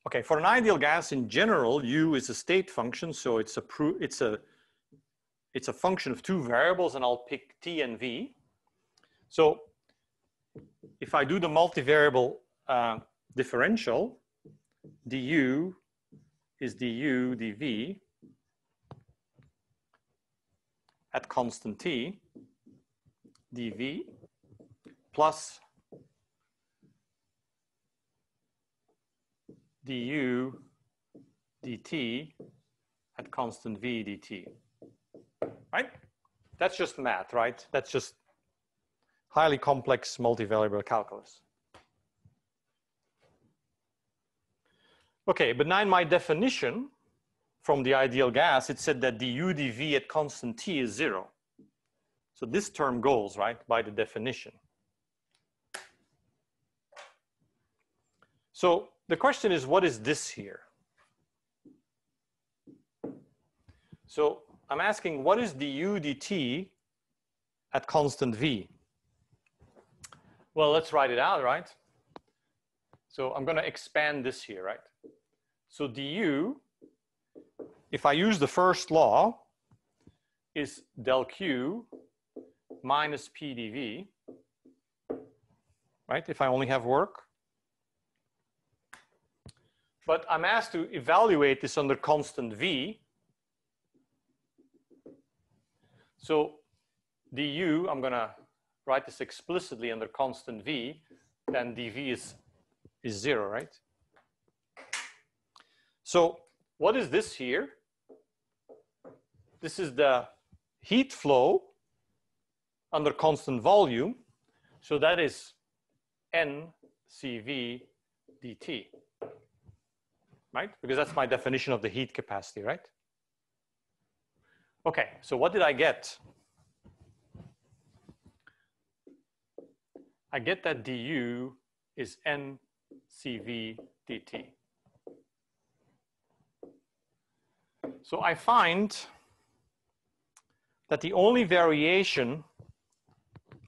Okay, for an ideal gas in general, U is a state function, so it's a function of two variables, and I'll pick T and V. So if I do the multivariable differential, du is du dv at constant t dv plus du dt at constant v dt, right? That's just math, right? That's just highly complex multivariable calculus. Okay, but now in my definition from the ideal gas, it said that du dv at constant t is 0. So this term goes, right, by the definition. So the question is, what is this here? So I'm asking, what is du dt at constant v? Well, let's write it out, right? So I'm going to expand this here, right? So du, if I use the first law, is del q minus p dv, right? If I only have work. But I'm asked to evaluate this under constant v. So du, I'm going to write this explicitly under constant v, then dv is 0, right? So what is this here? This is the heat flow under constant volume. So that is NCV dt, right? Because that's my definition of the heat capacity, right? Okay, so what did I get? I get that du is NCV dt. So I find that the only variation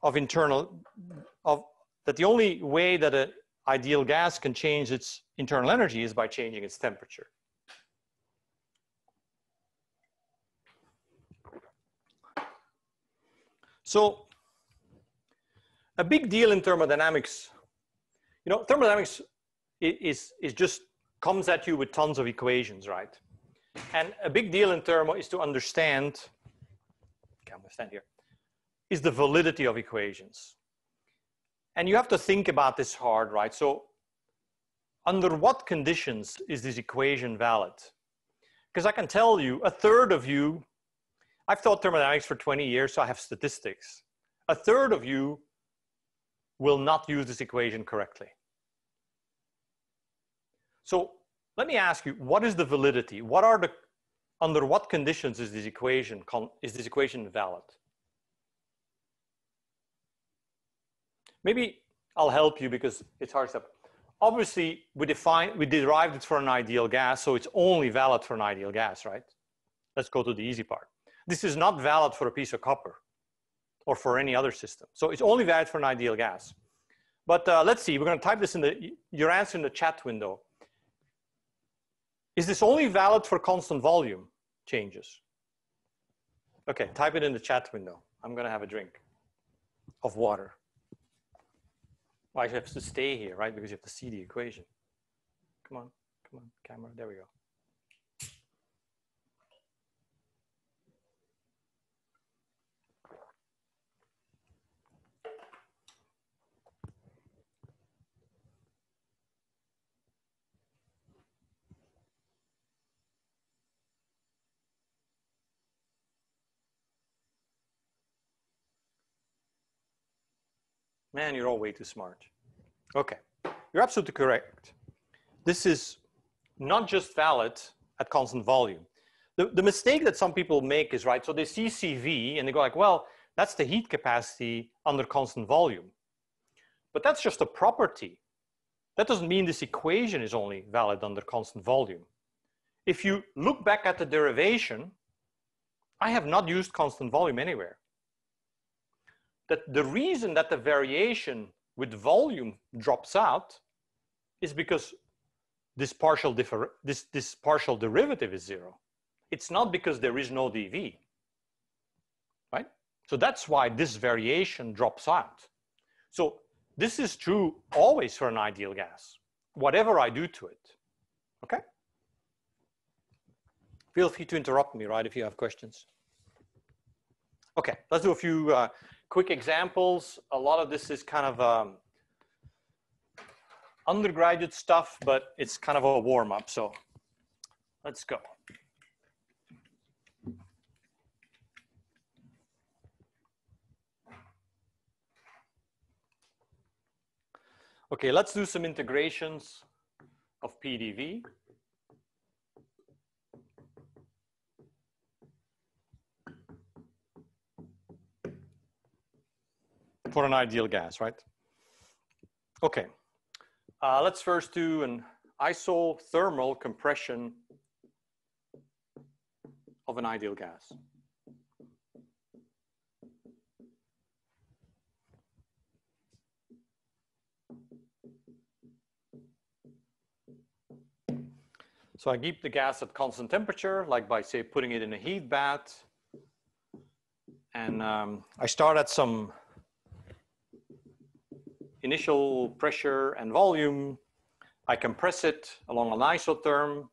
of that the only way that an ideal gas can change its internal energy is by changing its temperature. So a big deal in thermodynamics, you know, thermodynamics is just comes at you with tons of equations, right? And a big deal in thermo is to understand, okay, I'm gonna stand here, is the validity of equations. And you have to think about this hard, right? So under what conditions is this equation valid? Because I can tell you, a third of you, I've taught thermodynamics for 20 years, so I have statistics. A third of you will not use this equation correctly. So let me ask you, what is the validity? What are the, under what conditions is this equation valid? Maybe I'll help you because it's hard stuff. Obviously, we derived it for an ideal gas, so it's only valid for an ideal gas, right? Let's go to the easy part. This is not valid for a piece of copper or for any other system. So it's only valid for an ideal gas. But let's see, we're going to type this in your answer in the chat window. Is this only valid for constant volume changes? Okay, type it in the chat window. I'm going to have a drink of water. Well, I have to stay here, right? Because you have to see the equation. Come on, camera. There we go. Man, you're all way too smart. Okay, you're absolutely correct. This is not just valid at constant volume. The mistake that some people make is, right, so they see CV and they go like, well, that's the heat capacity under constant volume. But that's just a property. That doesn't mean this equation is only valid under constant volume. If you look back at the derivation, I have not used constant volume anywhere. That the reason that the variation with volume drops out is because this partial derivative is 0. It's not because there is no dV, right? So that's why this variation drops out. So this is true always for an ideal gas, whatever I do to it, okay? Feel free to interrupt me, right, if you have questions. Okay, let's do a few quick examples. A lot of this is kind of undergraduate stuff, but it's kind of a warm-up, so let's go. Okay, let's do some integrations of PDV. For an ideal gas, right? Okay, let's first do an isothermal compression of an ideal gas. So I keep the gas at constant temperature, like by, say, putting it in a heat bath. And I start at some initial pressure and volume. I compress it along an isotherm.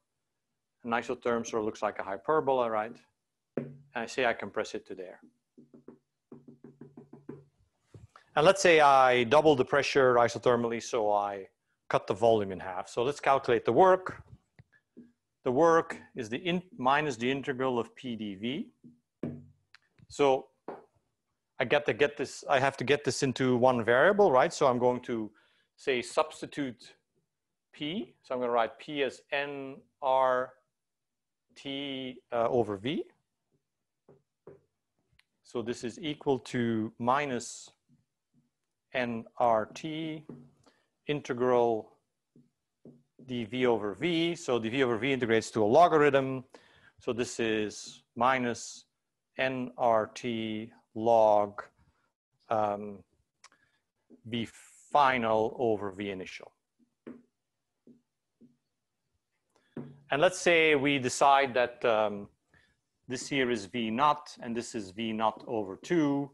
An isotherm sort of looks like a hyperbola, right? And I say I compress it to there. And let's say I double the pressure isothermally, so I cut the volume in half. So let's calculate the work. The work is minus the integral of PDV. So I have to get this into one variable, right? So I'm going to say substitute P. So I'm going to write P as nRT over V. So this is equal to minus nRT integral dV over V. So dV over V integrates to a logarithm. So this is minus nRT log V final over V initial. And let's say we decide that this here is V naught and this is V naught over 2,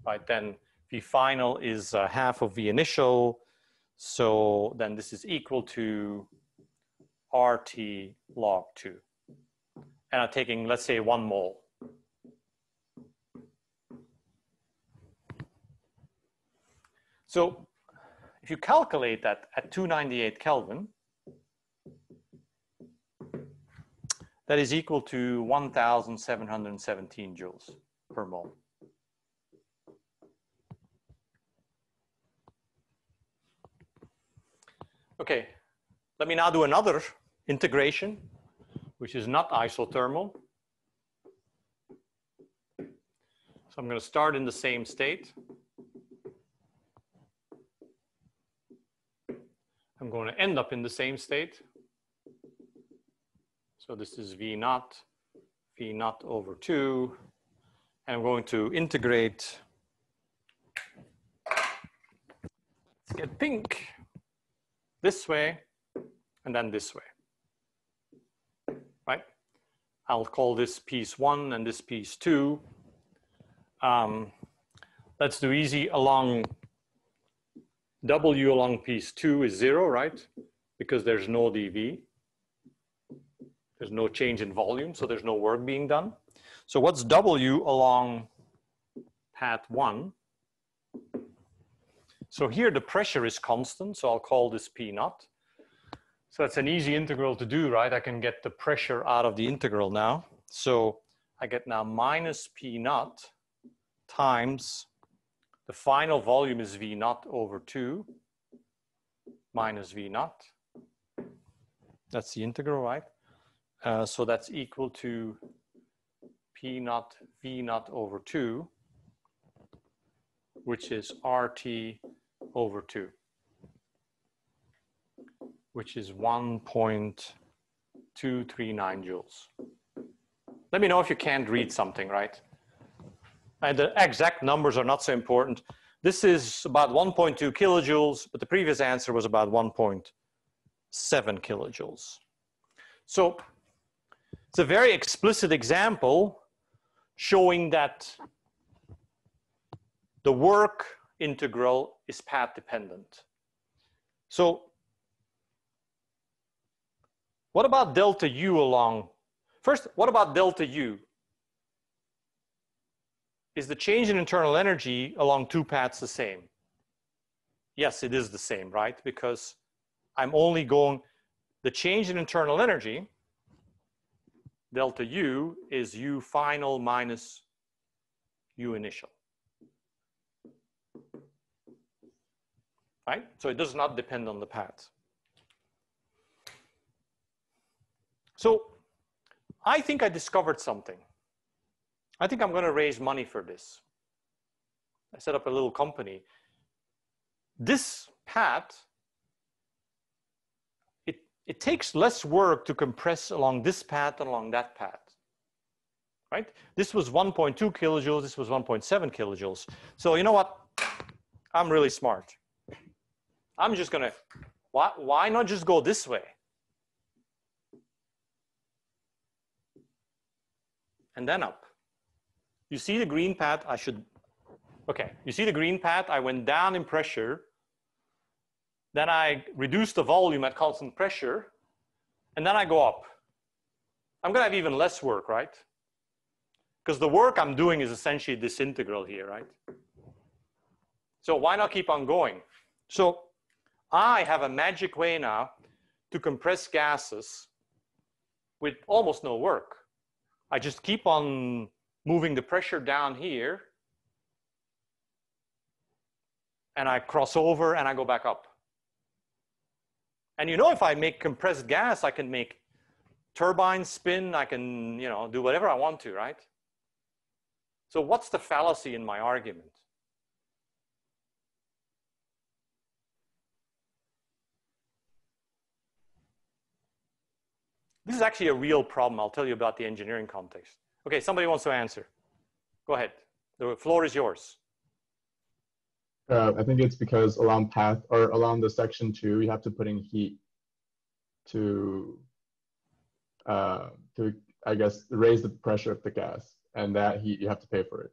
right? Then V final is half of V initial. So then this is equal to RT log 2. And I'm taking, let's say, 1 mole. So if you calculate that at 298 Kelvin, that is equal to 1,717 joules per mole. Okay, let me now do another integration, which is not isothermal. So I'm going to start in the same state. I'm going to end up in the same state. So this is V naught over 2. And I'm going to integrate, let's get pink, this way and then this way, right? I'll call this piece 1 and this piece 2. Let's do easy. Along W along piece 2 is 0, right? Because there's no dV. There's no change in volume, so there's no work being done. So what's W along path 1? So here the pressure is constant, so I'll call this P naught. So that's an easy integral to do, right? I can get the pressure out of the integral now. So I get now minus P naught times the final volume is V naught over 2 minus V naught. That's the integral, right? So that's equal to P naught V naught over 2, which is RT over 2, which is 1.239 joules. Let me know if you can't read something, right? And the exact numbers are not so important. This is about 1.2 kilojoules, but the previous answer was about 1.7 kilojoules. So it's a very explicit example showing that the work integral is path dependent. So what about delta U along? First, what about delta U? Is the change in internal energy along two paths the same? Yes, it is the same, right? Because I'm only going, the change in internal energy, delta U, is U final minus U initial. Right? So it does not depend on the path. So I think I discovered something. I think I'm going to raise money for this. I set up a little company. This path, it takes less work to compress along this path and along that path. Right? This was 1.2 kilojoules, this was 1.7 kilojoules. So you know what? I'm really smart. I'm just going to, why not just go this way? And then up. You see the green path, okay, you see the green path, I went down in pressure, then I reduced the volume at constant pressure, and then I go up. I'm going to have even less work, right? Because the work I'm doing is essentially this integral here, right? So why not keep on going? So I have a magic way now to compress gases with almost no work. I just keep on moving the pressure down here, and I cross over and I go back up. And you know, if I make compressed gas, I can make turbines spin, I can, you know, do whatever I want to, right? So what's the fallacy in my argument? This is actually a real problem. I'll tell you about the engineering context. Okay, somebody wants to answer. Go ahead. The floor is yours. I think it's because along path or along the section 2, you have to put in heat to I guess raise the pressure of the gas, and that heat you have to pay for it.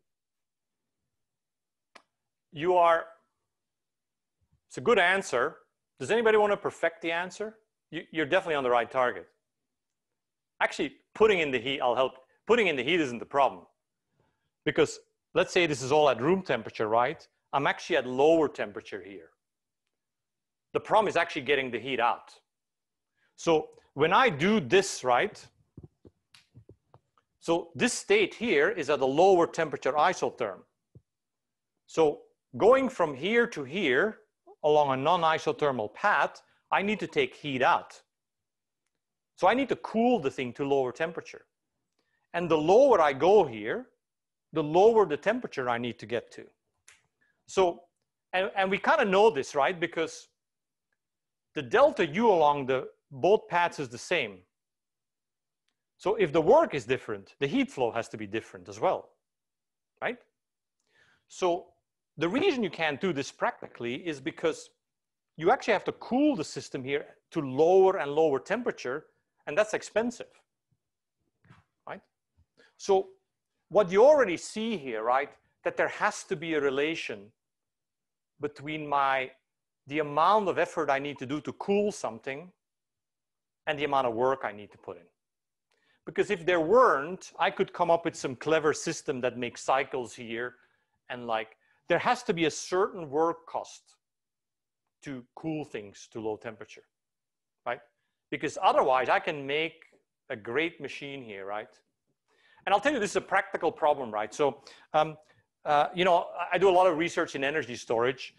It's a good answer. Does anybody want to perfect the answer? You're definitely on the right target. Actually, putting in the heat, I'll help. Putting in the heat isn't the problem. Because let's say this is all at room temperature, right? I'm actually at lower temperature here. The problem is actually getting the heat out. So when I do this, right? So this state here is at a lower temperature isotherm. So going from here to here along a non-isothermal path, I need to take heat out. So I need to cool the thing to lower temperature. And the lower I go here, the lower the temperature I need to get to. So, and we kind of know this, right? Because the delta U along both paths is the same. So if the work is different, the heat flow has to be different as well, right? So the reason you can't do this practically is because you actually have to cool the system here to lower and lower temperature, and that's expensive, right? So what you already see here, right, that there has to be a relation between the amount of effort I need to do to cool something and the amount of work I need to put in. Because if there weren't, I could come up with some clever system that makes cycles here, and like, there has to be a certain work cost to cool things to low temperature, right? Because otherwise I can make a great machine here, right? And I'll tell you, this is a practical problem, right? So, you know, I do a lot of research in energy storage.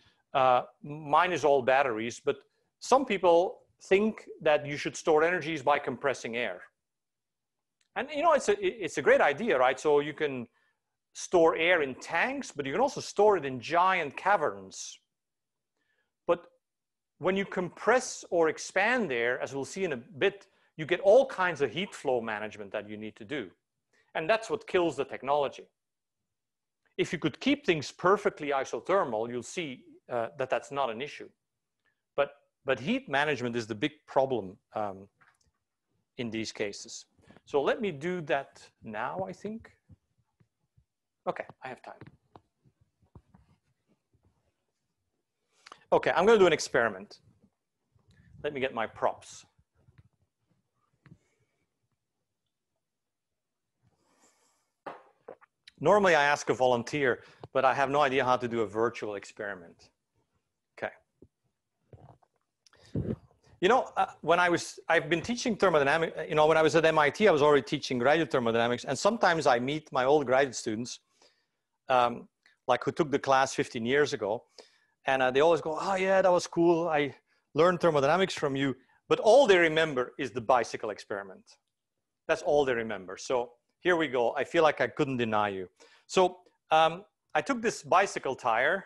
Mine is all batteries, but some people think that you should store energies by compressing air. And you know, it's a great idea, right? So you can store air in tanks, but you can also store it in giant caverns. But when you compress or expand air, as we'll see in a bit, you get all kinds of heat flow management that you need to do. And that's what kills the technology. If you could keep things perfectly isothermal, you'll see that that's not an issue. But heat management is the big problem in these cases. So let me do that now, I think. Okay, I have time. Okay, I'm going to do an experiment. Let me get my props. Normally I ask a volunteer, but I have no idea how to do a virtual experiment. Okay. You know, I've been teaching thermodynamics, you know, when I was at MIT, I was already teaching graduate thermodynamics, and sometimes I meet my old graduate students, like who took the class 15 years ago, and they always go, oh yeah, that was cool, I learned thermodynamics from you, but all they remember is the bicycle experiment. That's all they remember. So here we go. I feel like I couldn't deny you. So I took this bicycle tire,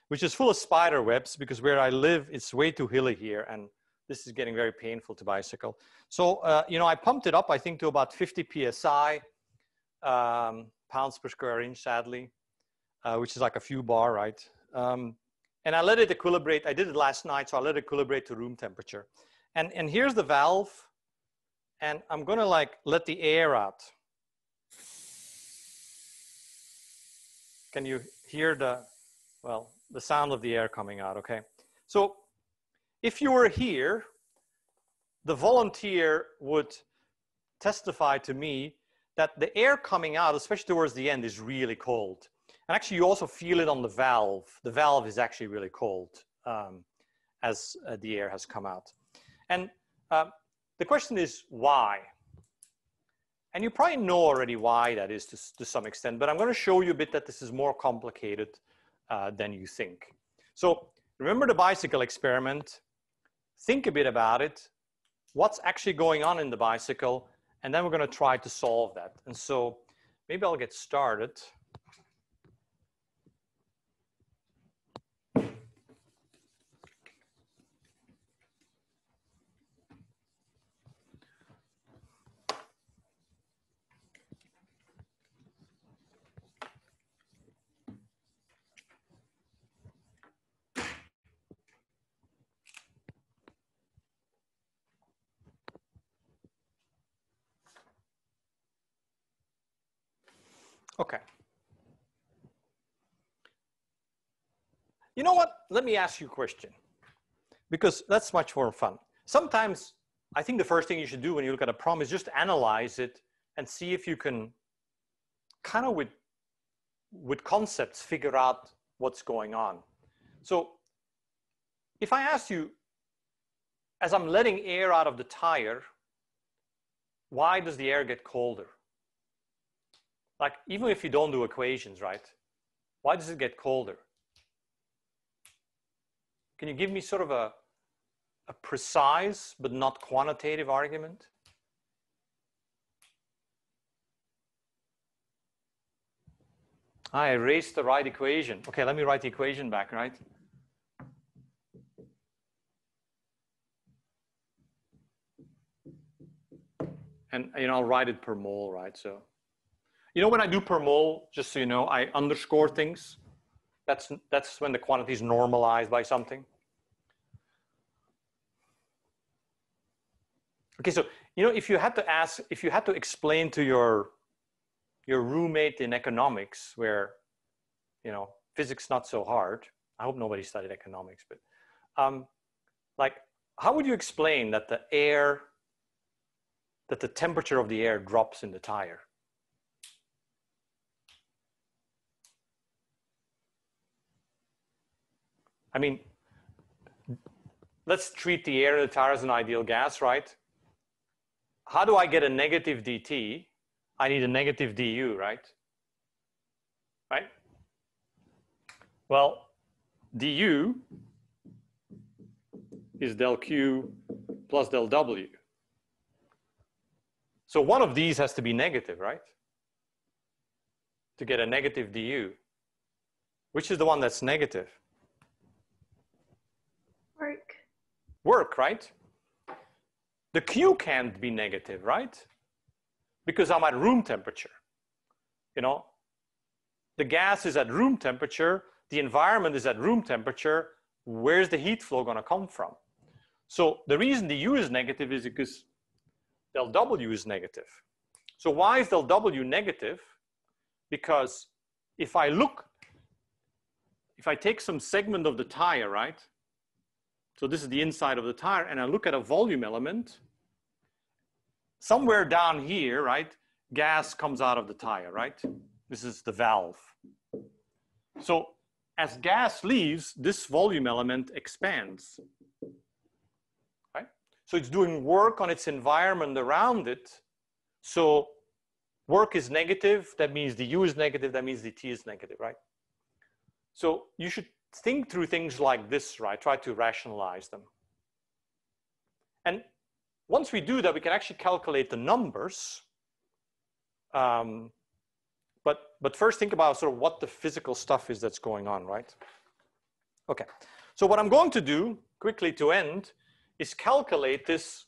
which is full of spider webs, because where I live, it's way too hilly here, and this is getting very painful to bicycle. So, you know, I pumped it up, I think, to about 50 PSI, pounds per square inch, sadly, which is like a few bar, right? And I let it equilibrate. I did it last night, so I let it equilibrate to room temperature. And here's the valve, and I'm gonna like let the air out. Can you hear the sound of the air coming out, okay? So if you were here, the volunteer would testify to me that the air coming out, especially towards the end, is really cold. And actually, you also feel it on the valve. The valve is actually really cold as the air has come out. And the question is, why? And you probably know already why that is to some extent, but I'm going to show you a bit that this is more complicated than you think. So remember the bicycle experiment. Think a bit about it. What's actually going on in the bicycle? And then we're going to try to solve that. And so maybe I'll get started. Okay. You know what? Let me ask you a question, because that's much more fun. Sometimes I think the first thing you should do when you look at a problem is just analyze it and see if you can kind of with concepts figure out what's going on. So if I ask you, as I'm letting air out of the tire, why does the air get colder? Like, even if you don't do equations, right? Why does it get colder? Can you give me sort of a precise but not quantitative argument? I erased the right equation. Okay, let me write the equation back, right? And, you know, I'll write it per mole, right? So, you know, when I do per mole, just so you know, I underscore things. That's when the quantity is normalized by something. Okay, so, you know, if you had to explain to your roommate in economics, where, you know, physics not so hard. I hope nobody studied economics, but like, how would you explain that the temperature of the air drops in the tire? I mean, let's treat the air in the tire as an ideal gas, right? How do I get a negative dT? I need a negative du, right? Right? Well, du is del Q plus del W. So one of these has to be negative, right? To get a negative du. Which is the one that's negative? Work, right? The Q can't be negative, right? Because I'm at room temperature. You know, the gas is at room temperature, the environment is at room temperature, where's the heat flow going to come from? So the reason the U is negative is because del W is negative. So why is del W negative? Because if I if I take some segment of the tire, right? So this is the inside of the tire, and I look at a volume element, somewhere down here, right, gas comes out of the tire, right? This is the valve. So as gas leaves, this volume element expands, right? So it's doing work on its environment around it. So work is negative, that means the U is negative, that means the T is negative, right? So you should think through things like this, right? Try to rationalize them. And once we do that, we can actually calculate the numbers. But first think about sort of what the physical stuff is that's going on, right? Okay, so what I'm going to do quickly to end is calculate this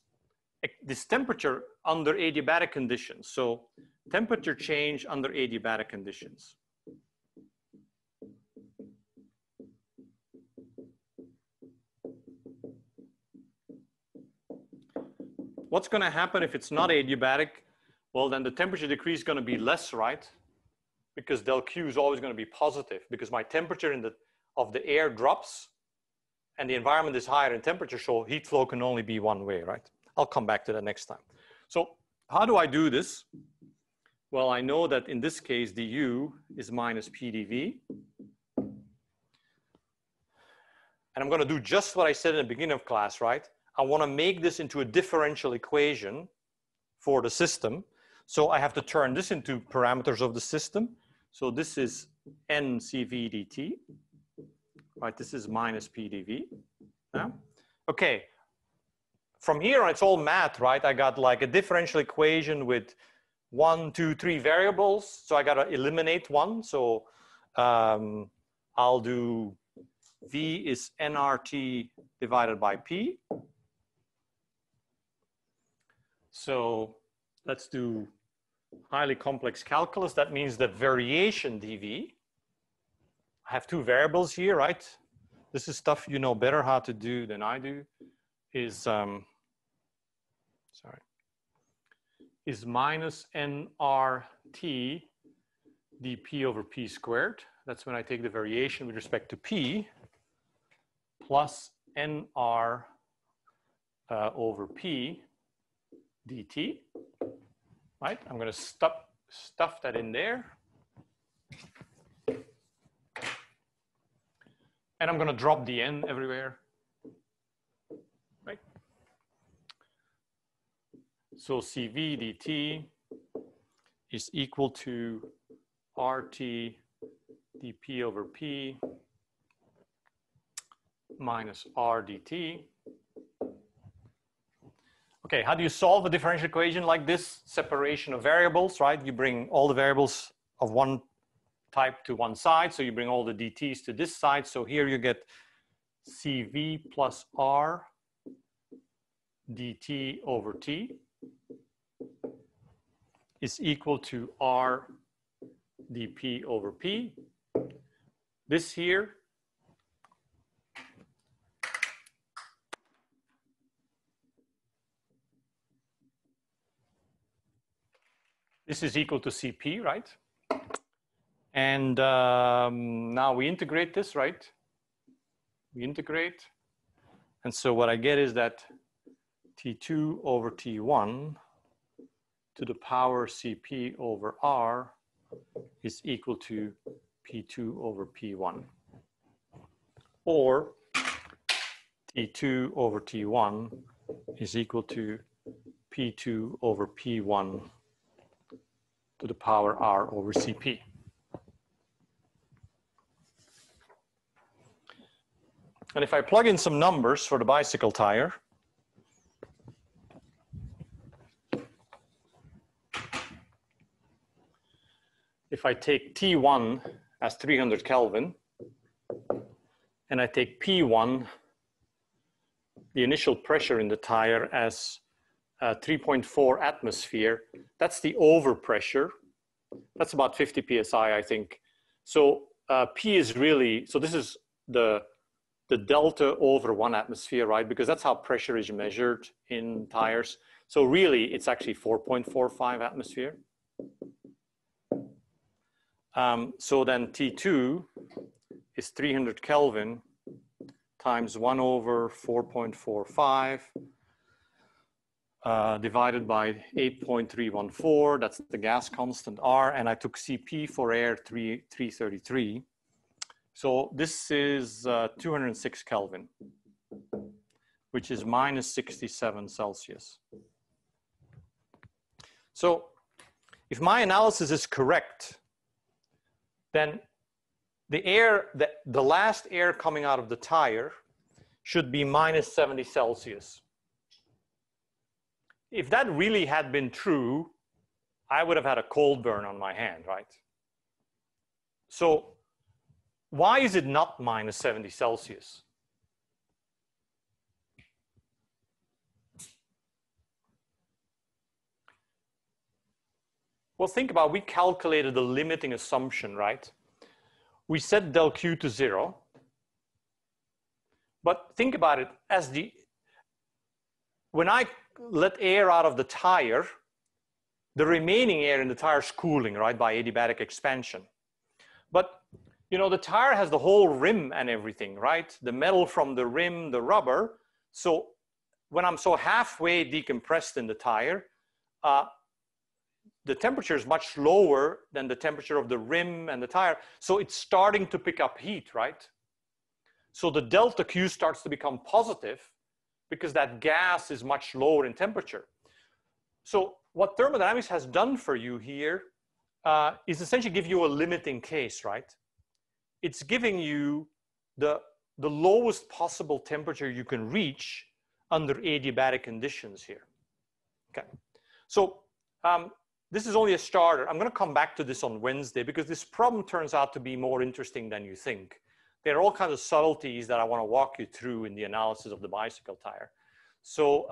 temperature under adiabatic conditions. So temperature change under adiabatic conditions. What's going to happen if it's not adiabatic? Well, then the temperature decrease is going to be less, right? Because del Q is always going to be positive because my temperature of the air drops and the environment is higher in temperature, so heat flow can only be one way, right? I'll come back to that next time. So how do I do this? Well, I know that in this case, the U is minus PdV. And I'm going to do just what I said in the beginning of class, right? I want to make this into a differential equation for the system. So I have to turn this into parameters of the system. So this is NCV dt, right? This is minus PdV. Yeah? Okay. From here on, it's all math, right? I got like a differential equation with 1, 2, 3 variables. So I got to eliminate one. So I'll do V is nRT divided by P. So let's do highly complex calculus. That means that variation dV. I have two variables here, right? This is stuff you know better how to do than I do. Is minus nRT dP over P squared. That's when I take the variation with respect to P plus nR over P dt. Right? I'm going to stuff that in there. And I'm going to drop the n everywhere. Right? So Cv dt is equal to RT dP over P minus R dt. Okay, how do you solve a differential equation like this? Separation of variables, right? You bring all the variables of one type to one side, so you bring all the dt's to this side. So here you get Cv plus R dt over T is equal to R dP over P. This here this is equal to Cp, right? And now we integrate this, right? We integrate. And so what I get is that T2 over T1 to the power Cp over R is equal to P2 over P1. Or T2 over T1 is equal to P2 over P1 to the power R over Cp. And if I plug in some numbers for the bicycle tire, if I take T1 as 300 Kelvin, and I take P1, the initial pressure in the tire, as 3.4 atmosphere, that's the overpressure. That's about 50 psi, I think. So P is really, so this is the delta over 1 atmosphere, right? Because that's how pressure is measured in tires. So really, it's actually 4.45 atmosphere. So then T2 is 300 Kelvin times 1 over 4.45 divided by 8.314. That's the gas constant R. And I took CP for air 333. So this is 206 Kelvin, which is minus 67 Celsius. So if my analysis is correct, then the air, the last air coming out of the tire should be minus 70 Celsius. If that really had been true, I would have had a cold burn on my hand, right? So why is it not minus 70 Celsius? Well, think about, we calculated the limiting assumption, right? We set del Q to 0. But think about it, when I let air out of the tire, the remaining air in the tire is cooling, right, by adiabatic expansion. But, you know, the tire has the whole rim and everything, right? The metal from the rim, the rubber. So when I'm so halfway decompressed in the tire, the temperature is much lower than the temperature of the rim and the tire. So it's starting to pick up heat, right? So the delta Q starts to become positive because that gas is much lower in temperature. So what thermodynamics has done for you here is essentially give you a limiting case, right? It's giving you the lowest possible temperature you can reach under adiabatic conditions here. Okay, so this is only a starter. I'm going to come back to this on Wednesday because this problem turns out to be more interesting than you think. There are all kinds of subtleties that I want to walk you through in the analysis of the bicycle tire. So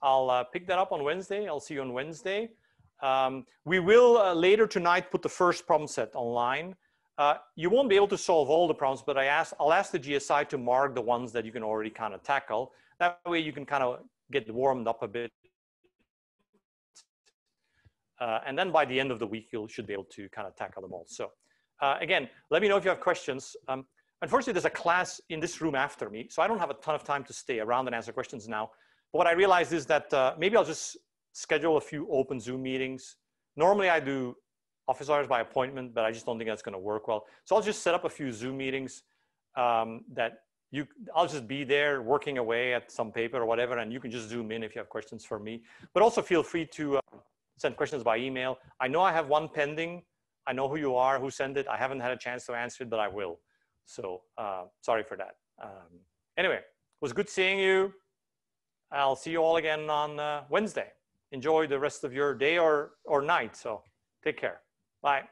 I'll pick that up on Wednesday. I'll see you on Wednesday. We will later tonight put the first problem set online. You won't be able to solve all the problems, but I'll ask the GSI to mark the ones that you can already kind of tackle. That way you can kind of get warmed up a bit. And then by the end of the week, you should be able to kind of tackle them all. So again, let me know if you have questions. Unfortunately, there's a class in this room after me, so I don't have a ton of time to stay around and answer questions now. But what I realized is that maybe I'll just schedule a few open Zoom meetings. Normally I do office hours by appointment, but I just don't think that's going to work well. So I'll just set up a few Zoom meetings I'll just be there working away at some paper or whatever, and you can just zoom in if you have questions for me. But also feel free to send questions by email. I know I have one pending. I know who you are, who sent it. I haven't had a chance to answer it, but I will. So sorry for that. Anyway, it was good seeing you. I'll see you all again on Wednesday. Enjoy the rest of your day or night. So take care. Bye.